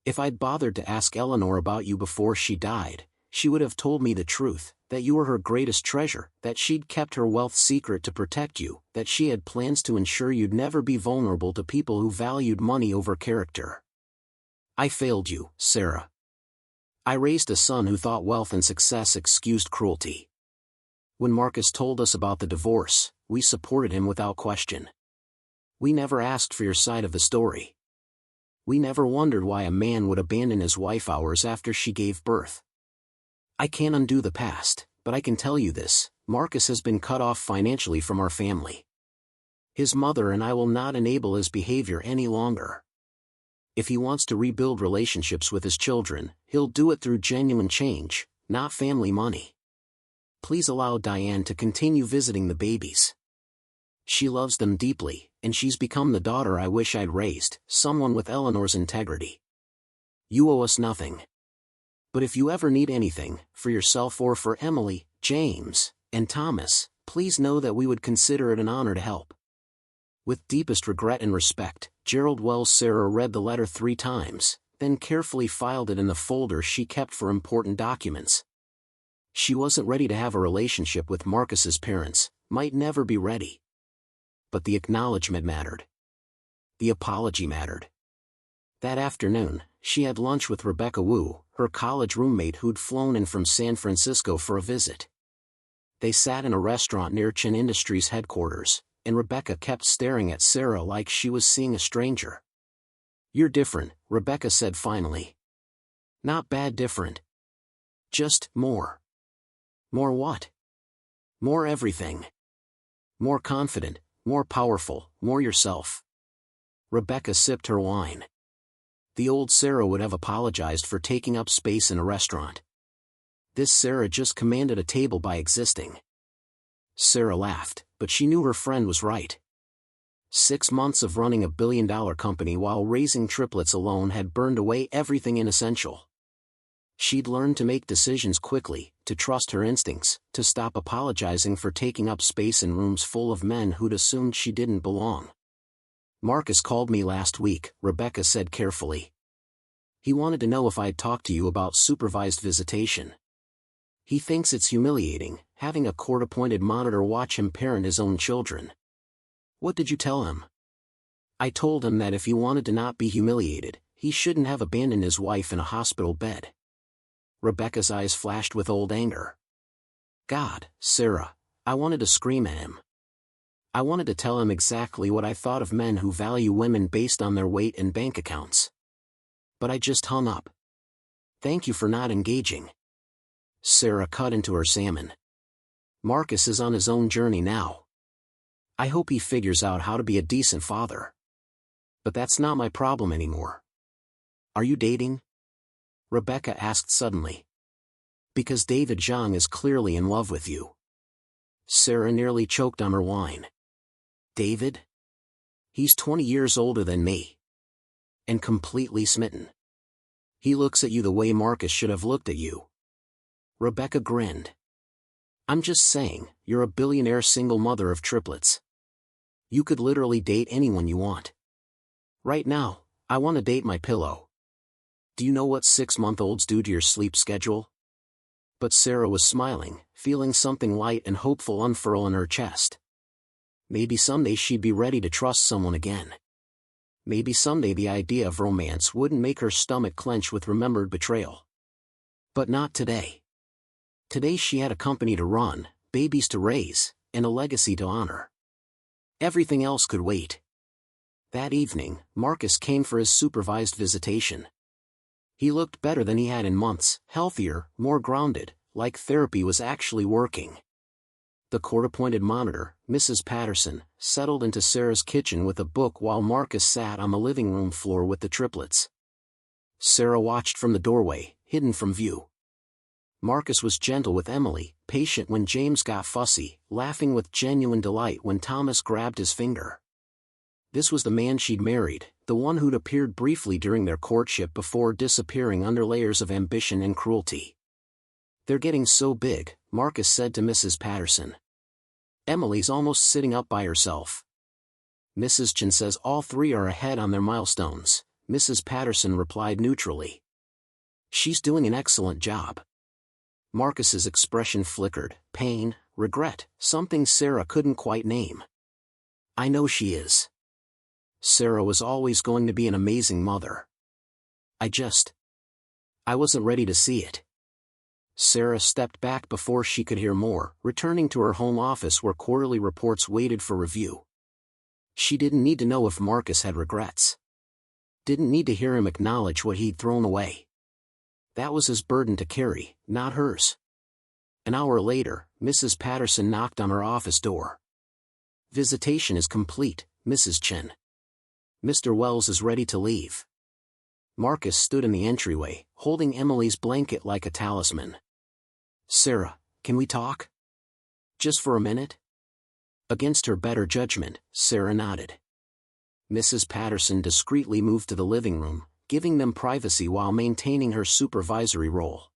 If I'd bothered to ask Eleanor about you before she died, she would have told me the truth, that you were her greatest treasure, that she'd kept her wealth secret to protect you, that she had plans to ensure you'd never be vulnerable to people who valued money over character. I failed you, Sarah. I raised a son who thought wealth and success excused cruelty. When Marcus told us about the divorce, we supported him without question. We never asked for your side of the story. We never wondered why a man would abandon his wife hours after she gave birth. I can't undo the past, but I can tell you this, Marcus has been cut off financially from our family. His mother and I will not enable his behavior any longer. If he wants to rebuild relationships with his children, he'll do it through genuine change, not family money. Please allow Diane to continue visiting the babies. She loves them deeply, and she's become the daughter I wish I'd raised, someone with Eleanor's integrity. You owe us nothing. But if you ever need anything, for yourself or for Emily, James, and Thomas, please know that we would consider it an honor to help. With deepest regret and respect, Gerald Wells. Sarah read the letter 3 times, then carefully filed it in the folder she kept for important documents. She wasn't ready to have a relationship with Marcus's parents, might never be ready. But the acknowledgement mattered. The apology mattered. That afternoon, she had lunch with Rebecca Wu, her college roommate who'd flown in from San Francisco for a visit. They sat in a restaurant near Chen Industries headquarters, and Rebecca kept staring at Sarah like she was seeing a stranger. You're different, Rebecca said finally. Not bad different. Just more. More what? More everything. More confident, more powerful, more yourself. Rebecca sipped her wine. The old Sarah would have apologized for taking up space in a restaurant. This Sarah just commanded a table by existing. Sarah laughed, but she knew her friend was right. 6 months of running a billion-dollar company while raising triplets alone had burned away everything inessential. She'd learned to make decisions quickly, to trust her instincts, to stop apologizing for taking up space in rooms full of men who'd assumed she didn't belong. Marcus called me last week, Rebecca said carefully. He wanted to know if I'd talked to you about supervised visitation. He thinks it's humiliating, having a court-appointed monitor watch him parent his own children. What did you tell him? I told him that if he wanted to not be humiliated, he shouldn't have abandoned his wife in a hospital bed. Rebecca's eyes flashed with old anger. God, Sarah, I wanted to scream at him. I wanted to tell him exactly what I thought of men who value women based on their weight and bank accounts. But I just hung up. Thank you for not engaging. Sarah cut into her salmon. Marcus is on his own journey now. I hope he figures out how to be a decent father. But that's not my problem anymore. Are you dating? Rebecca asked suddenly. Because David Zhang is clearly in love with you. Sarah nearly choked on her wine. David? He's 20 years older than me. And completely smitten. He looks at you the way Marcus should have looked at you. Rebecca grinned. I'm just saying, you're a billionaire single mother of triplets. You could literally date anyone you want. Right now, I want to date my pillow. Do you know what 6-month-olds do to your sleep schedule? But Sarah was smiling, feeling something light and hopeful unfurl in her chest. Maybe someday she'd be ready to trust someone again. Maybe someday the idea of romance wouldn't make her stomach clench with remembered betrayal. But not today. Today she had a company to run, babies to raise, and a legacy to honor. Everything else could wait. That evening, Marcus came for his supervised visitation. He looked better than he had in months, healthier, more grounded, like therapy was actually working. The court-appointed monitor, Mrs. Patterson, settled into Sarah's kitchen with a book while Marcus sat on the living room floor with the triplets. Sarah watched from the doorway, hidden from view. Marcus was gentle with Emily, patient when James got fussy, laughing with genuine delight when Thomas grabbed his finger. This was the man she'd married, the one who'd appeared briefly during their courtship before disappearing under layers of ambition and cruelty. "They're getting so big," Marcus said to Mrs. Patterson. "Emily's almost sitting up by herself." "Mrs. Chen says all three are ahead on their milestones," Mrs. Patterson replied neutrally. "She's doing an excellent job." Marcus's expression flickered, pain, regret, something Sarah couldn't quite name. "I know she is. Sarah was always going to be an amazing mother. I wasn't ready to see it." Sarah stepped back before she could hear more, returning to her home office where quarterly reports waited for review. She didn't need to know if Marcus had regrets. Didn't need to hear him acknowledge what he'd thrown away. That was his burden to carry, not hers. An hour later, Mrs. Patterson knocked on her office door. "Visitation is complete, Mrs. Chen. Mr. Wells is ready to leave." Marcus stood in the entryway, holding Emily's blanket like a talisman. "Sarah, can we talk? Just for a minute?" Against her better judgment, Sarah nodded. Mrs. Patterson discreetly moved to the living room, giving them privacy while maintaining her supervisory role.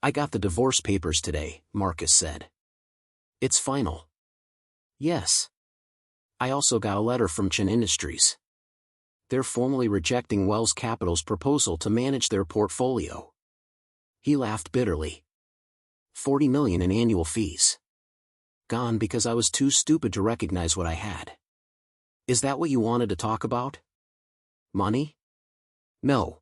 "I got the divorce papers today," Marcus said. "It's final." "Yes. I also got a letter from Chen Industries. They're formally rejecting Wells Capital's proposal to manage their portfolio." He laughed bitterly. $40 million in annual fees. Gone because I was too stupid to recognize what I had. Is that what you wanted to talk about? Money? No.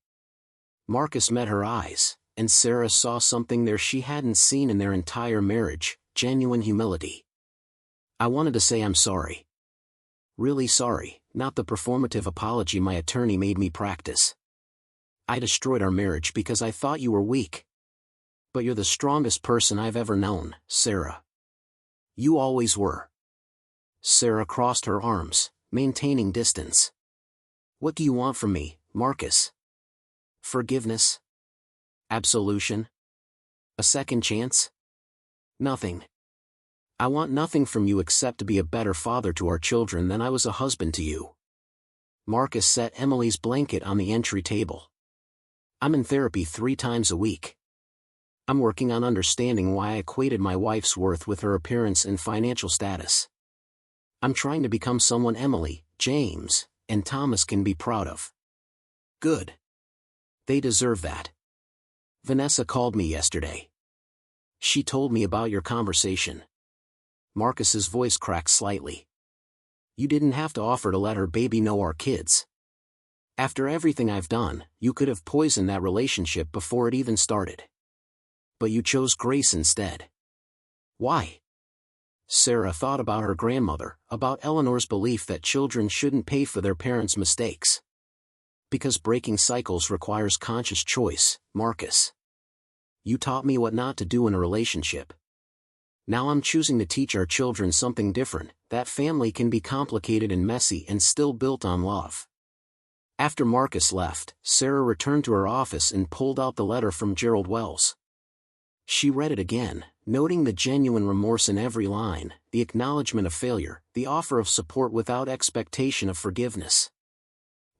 Marcus met her eyes, and Sarah saw something there she hadn't seen in their entire marriage, genuine humility. "I wanted to say I'm sorry. Really sorry, not the performative apology my attorney made me practice. I destroyed our marriage because I thought you were weak. But you're the strongest person I've ever known, Sarah. You always were." Sarah crossed her arms, maintaining distance. "What do you want from me, Marcus? Forgiveness? Absolution? A second chance? Nothing. I want nothing from you except to be a better father to our children than I was a husband to you." Marcus set Emily's blanket on the entry table. "I'm in therapy 3 times a week. I'm working on understanding why I equated my wife's worth with her appearance and financial status. I'm trying to become someone Emily, James, and Thomas can be proud of." "Good. They deserve that. Vanessa called me yesterday. She told me about your conversation." Marcus's voice cracked slightly. "You didn't have to offer to let her baby know our kids. After everything I've done, you could have poisoned that relationship before it even started. But you chose Grace instead. Why?" Sarah thought about her grandmother, about Eleanor's belief that children shouldn't pay for their parents' mistakes. "Because breaking cycles requires conscious choice, Marcus. You taught me what not to do in a relationship. Now I'm choosing to teach our children something different, that family can be complicated and messy and still built on love." After Marcus left, Sarah returned to her office and pulled out the letter from Gerald Wells. She read it again, noting the genuine remorse in every line, the acknowledgement of failure, the offer of support without expectation of forgiveness.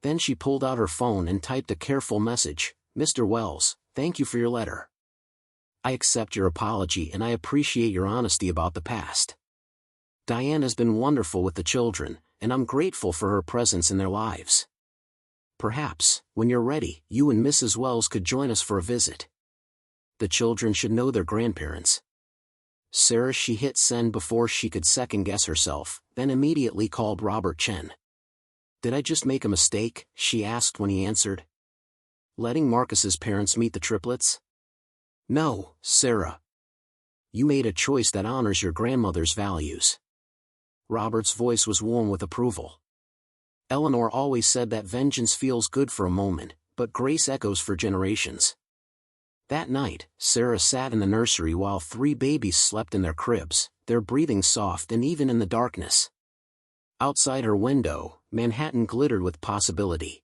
Then she pulled out her phone and typed a careful message. "Mr. Wells, thank you for your letter. I accept your apology and I appreciate your honesty about the past. Diana's been wonderful with the children, and I'm grateful for her presence in their lives. Perhaps, when you're ready, you and Mrs. Wells could join us for a visit. The children should know their grandparents. Sarah, she hit send before she could second-guess herself, then immediately called Robert Chen. Did I just make a mistake? She asked when he answered. Letting Marcus's parents meet the triplets? No, Sarah. You made a choice that honors your grandmother's values. Robert's voice was warm with approval. Eleanor always said that vengeance feels good for a moment, but grace echoes for generations. That night, Sarah sat in the nursery while 3 babies slept in their cribs, their breathing soft and even in the darkness. Outside her window, Manhattan glittered with possibility.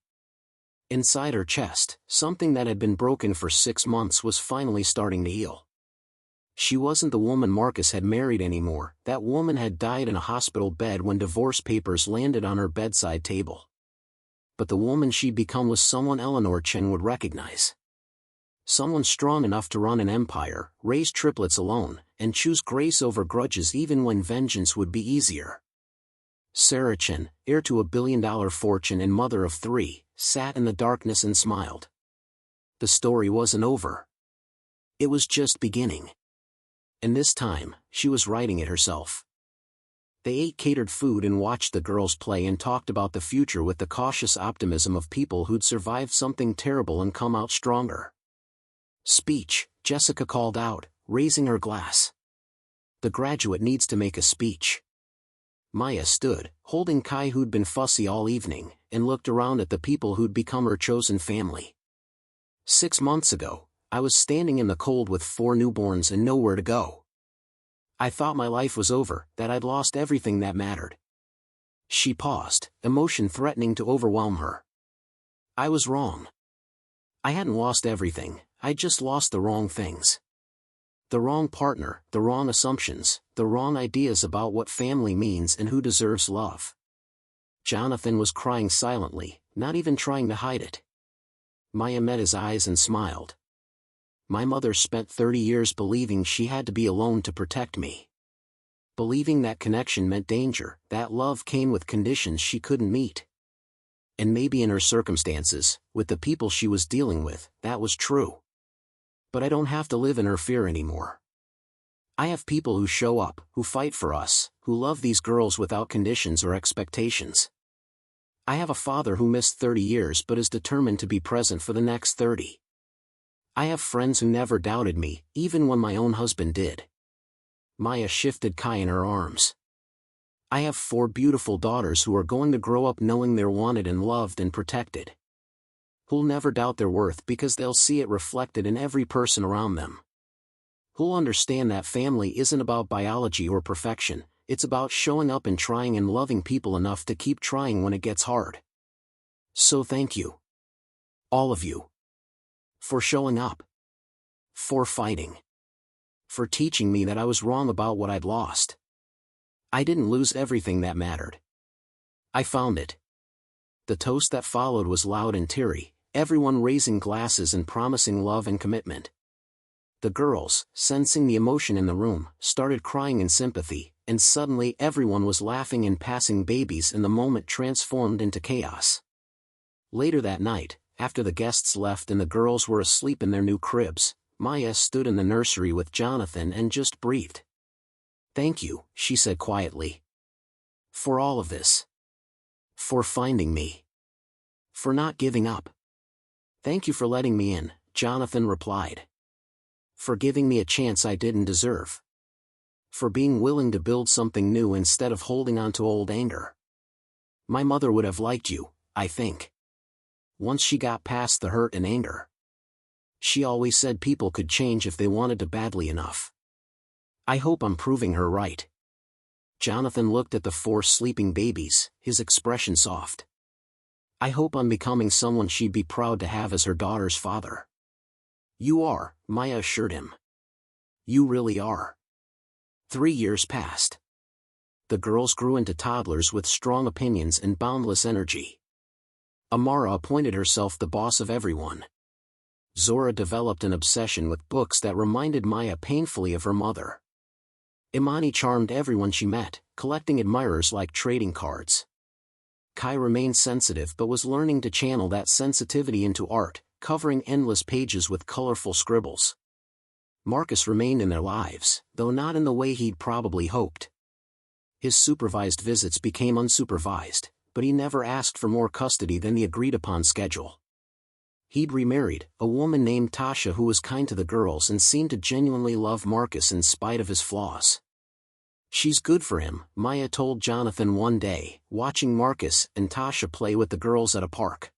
Inside her chest, something that had been broken for 6 months was finally starting to heal. She wasn't the woman Marcus had married anymore. That woman had died in a hospital bed when divorce papers landed on her bedside table. But the woman she'd become was someone Eleanor Chen would recognize. Someone strong enough to run an empire, raise triplets alone, and choose grace over grudges even when vengeance would be easier. Sarah Chen, heir to a billion-dollar fortune and mother of 3, sat in the darkness and smiled. The story wasn't over. It was just beginning. And this time, she was writing it herself. They ate catered food and watched the girls play and talked about the future with the cautious optimism of people who'd survived something terrible and come out stronger. Speech, Jessica called out, raising her glass. The graduate needs to make a speech. Maya stood, holding Kai, who'd been fussy all evening, and looked around at the people who'd become her chosen family. 6 months ago, I was standing in the cold with 4 newborns and nowhere to go. I thought my life was over, that I'd lost everything that mattered. She paused, emotion threatening to overwhelm her. I was wrong. I hadn't lost everything, I'd just lost the wrong things. The wrong partner, the wrong assumptions, the wrong ideas about what family means and who deserves love. Jonathan was crying silently, not even trying to hide it. Maya met his eyes and smiled. My mother spent 30 years believing she had to be alone to protect me. Believing that connection meant danger, that love came with conditions she couldn't meet. And maybe in her circumstances, with the people she was dealing with, that was true. But I don't have to live in her fear anymore. I have people who show up, who fight for us, who love these girls without conditions or expectations. I have a father who missed 30 years but is determined to be present for the next 30. I have friends who never doubted me, even when my own husband did. Maya shifted Kai in her arms. I have 4 beautiful daughters who are going to grow up knowing they're wanted and loved and protected. Who'll never doubt their worth because they'll see it reflected in every person around them. Who'll understand that family isn't about biology or perfection, it's about showing up and trying and loving people enough to keep trying when it gets hard. So thank you. All of you. For showing up. For fighting. For teaching me that I was wrong about what I'd lost. I didn't lose everything that mattered. I found it. The toast that followed was loud and teary, everyone raising glasses and promising love and commitment. The girls, sensing the emotion in the room, started crying in sympathy, and suddenly everyone was laughing and passing babies and the moment transformed into chaos. Later that night, after the guests left and the girls were asleep in their new cribs, Maya stood in the nursery with Jonathan and just breathed. Thank you, she said quietly. For all of this. For finding me. For not giving up. Thank you for letting me in, Jonathan replied. For giving me a chance I didn't deserve. For being willing to build something new instead of holding on to old anger. My mother would have liked you, I think. Once she got past the hurt and anger. She always said people could change if they wanted to badly enough. I hope I'm proving her right. Jonathan looked at the 4 sleeping babies, his expression soft. I hope I'm becoming someone she'd be proud to have as her daughter's father. You are, Maya assured him. You really are. 3 years passed. The girls grew into toddlers with strong opinions and boundless energy. Amara appointed herself the boss of everyone. Zora developed an obsession with books that reminded Maya painfully of her mother. Imani charmed everyone she met, collecting admirers like trading cards. Kai remained sensitive but was learning to channel that sensitivity into art, covering endless pages with colorful scribbles. Marcus remained in their lives, though not in the way he'd probably hoped. His supervised visits became unsupervised, but he never asked for more custody than the agreed-upon schedule. He'd remarried a woman named Tasha who was kind to the girls and seemed to genuinely love Marcus in spite of his flaws. "She's good for him," Maya told Jonathan one day, watching Marcus and Tasha play with the girls at a park.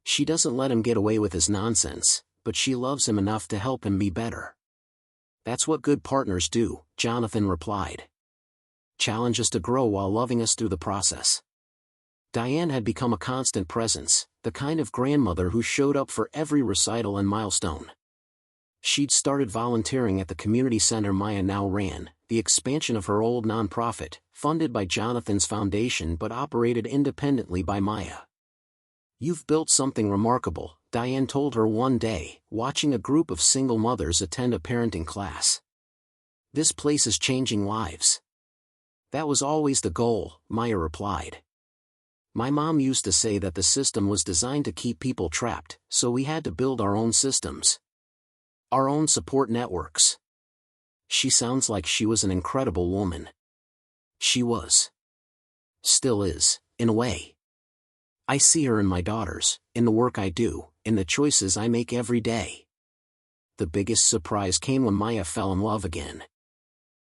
"She doesn't let him get away with his nonsense, but she loves him enough to help him be better." "That's what good partners do," Jonathan replied. "Challenge us to grow while loving us through the process." Diane had become a constant presence, the kind of grandmother who showed up for every recital and milestone. She'd started volunteering at the community center Maya now ran, the expansion of her old nonprofit, funded by Jonathan's foundation but operated independently by Maya. "You've built something remarkable," Diane told her one day, watching a group of single mothers attend a parenting class. "This place is changing lives." "That was always the goal," Maya replied. "My mom used to say that the system was designed to keep people trapped, so we had to build our own systems. Our own support networks." She sounds like she was an incredible woman. She was. Still is, in a way. I see her in my daughters, in the work I do, in the choices I make every day. The biggest surprise came when Maya fell in love again.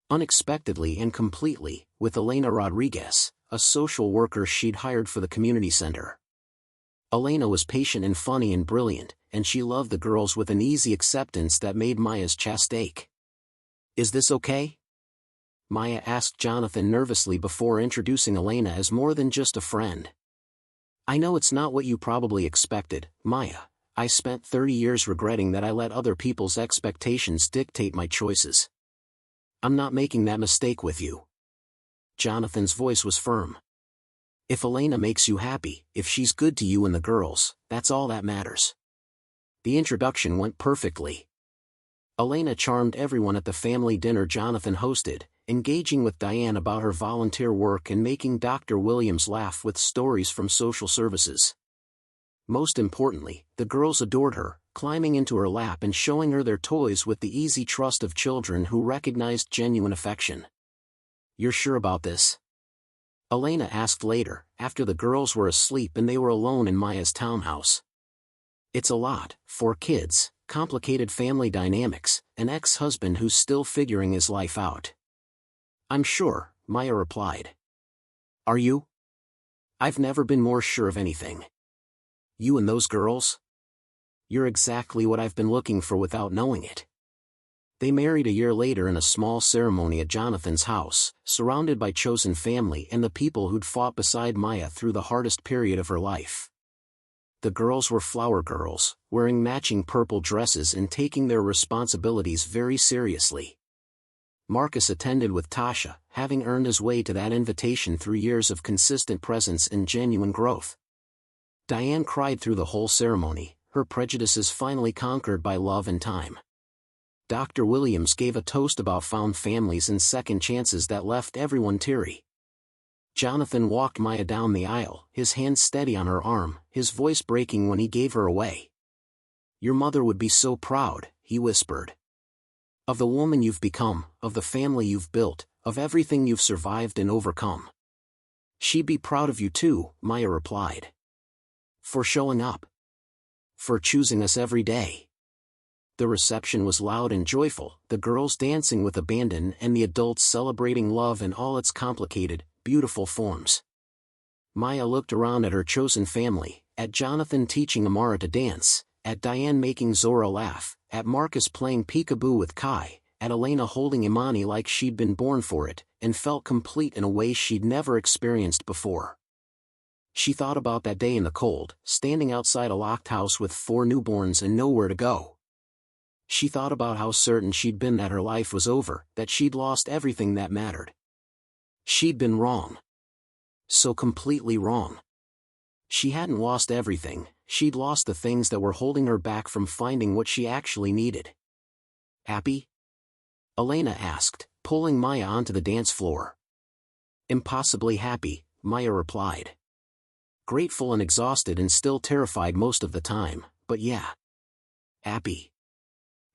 Unexpectedly and completely, with Elena Rodriguez, a social worker she'd hired for the community center. Elena was patient and funny and brilliant, and she loved the girls with an easy acceptance that made Maya's chest ache. "Is this okay?" Maya asked Jonathan nervously before introducing Elena as more than just a friend. "I know it's not what you probably expected, Maya. I spent 30 years regretting that I let other people's expectations dictate my choices. I'm not making that mistake with you." Jonathan's voice was firm. "If Elena makes you happy, if she's good to you and the girls, that's all that matters." The introduction went perfectly. Elena charmed everyone at the family dinner Jonathan hosted, engaging with Diane about her volunteer work and making Dr. Williams laugh with stories from social services. Most importantly, the girls adored her, climbing into her lap and showing her their toys with the easy trust of children who recognized genuine affection. "You're sure about this?" Elena asked later, after the girls were asleep and they were alone in Maya's townhouse. "It's a lot, 4 kids, complicated family dynamics, an ex-husband who's still figuring his life out." "I'm sure," Maya replied. "Are you?" "I've never been more sure of anything." "You and those girls? You're exactly what I've been looking for without knowing it." They married a year later in a small ceremony at Jonathan's house, surrounded by chosen family and the people who'd fought beside Maya through the hardest period of her life. The girls were flower girls, wearing matching purple dresses and taking their responsibilities very seriously. Marcus attended with Tasha, having earned his way to that invitation through years of consistent presence and genuine growth. Diane cried through the whole ceremony, her prejudices finally conquered by love and time. Dr. Williams gave a toast about found families and second chances that left everyone teary. Jonathan walked Maya down the aisle, his hand steady on her arm, his voice breaking when he gave her away. "Your mother would be so proud," he whispered. "Of the woman you've become, of the family you've built, of everything you've survived and overcome." "She'd be proud of you too," Maya replied. "For showing up. For choosing us every day." The reception was loud and joyful, the girls dancing with abandon and the adults celebrating love in all its complicated, beautiful forms. Maya looked around at her chosen family, at Jonathan teaching Amara to dance, at Diane making Zora laugh, at Marcus playing peekaboo with Kai, at Elena holding Imani like she'd been born for it, and felt complete in a way she'd never experienced before. She thought about that day in the cold, standing outside a locked house with 4 newborns and nowhere to go. She thought about how certain she'd been that her life was over, that she'd lost everything that mattered. She'd been wrong. So completely wrong. She hadn't lost everything, she'd lost the things that were holding her back from finding what she actually needed. "Happy?" Elena asked, pulling Maya onto the dance floor. Impossibly happy, Maya replied. Grateful and exhausted and still terrified most of the time, but yeah. Happy.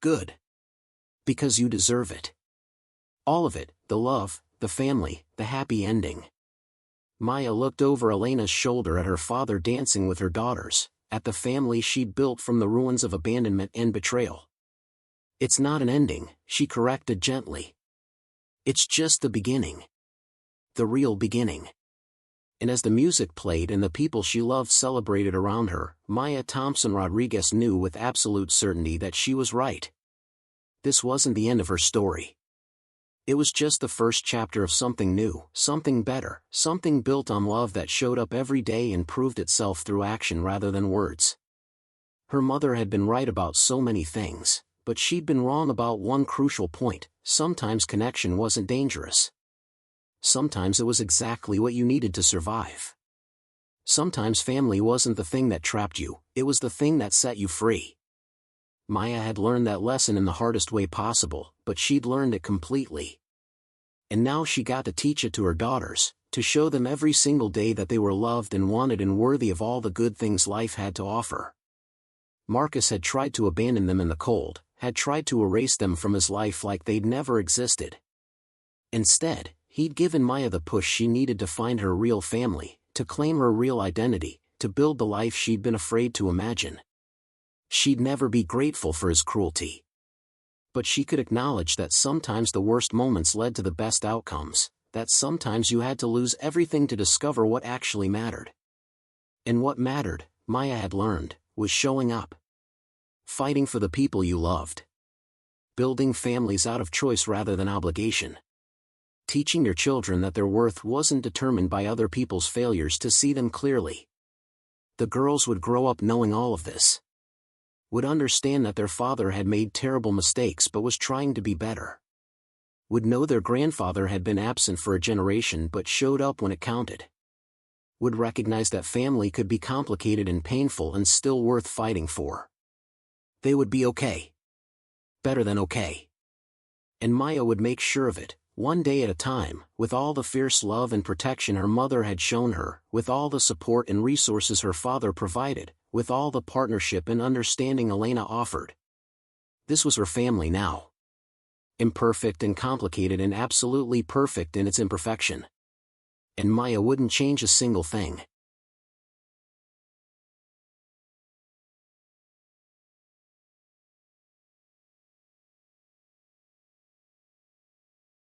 Good. Because you deserve it. All of it, the love, the family, the happy ending. Maya looked over Elena's shoulder at her father dancing with her daughters, at the family she'd built from the ruins of abandonment and betrayal. It's not an ending, she corrected gently. It's just the beginning. The real beginning. And as the music played and the people she loved celebrated around her, Maya Thompson Rodriguez knew with absolute certainty that she was right. This wasn't the end of her story. It was just the first chapter of something new, something better, something built on love that showed up every day and proved itself through action rather than words. Her mother had been right about so many things, but she'd been wrong about one crucial point: sometimes connection wasn't dangerous. Sometimes it was exactly what you needed to survive. Sometimes family wasn't the thing that trapped you, it was the thing that set you free. Maya had learned that lesson in the hardest way possible, but she'd learned it completely. And now she got to teach it to her daughters, to show them every single day that they were loved and wanted and worthy of all the good things life had to offer. Marcus had tried to abandon them in the cold, had tried to erase them from his life like they'd never existed. Instead, he'd given Maya the push she needed to find her real family, to claim her real identity, to build the life she'd been afraid to imagine. She'd never be grateful for his cruelty. But she could acknowledge that sometimes the worst moments led to the best outcomes, that sometimes you had to lose everything to discover what actually mattered. And what mattered, Maya had learned, was showing up. Fighting for the people you loved. Building families out of choice rather than obligation. Teaching your children that their worth wasn't determined by other people's failures to see them clearly. The girls would grow up knowing all of this. Would understand that their father had made terrible mistakes but was trying to be better. Would know their grandfather had been absent for a generation but showed up when it counted. Would recognize that family could be complicated and painful and still worth fighting for. They would be okay. Better than okay. And Maya would make sure of it, one day at a time, with all the fierce love and protection her mother had shown her, with all the support and resources her father provided, with all the partnership and understanding Elena offered. This was her family now. Imperfect and complicated and absolutely perfect in its imperfection. And Maya wouldn't change a single thing.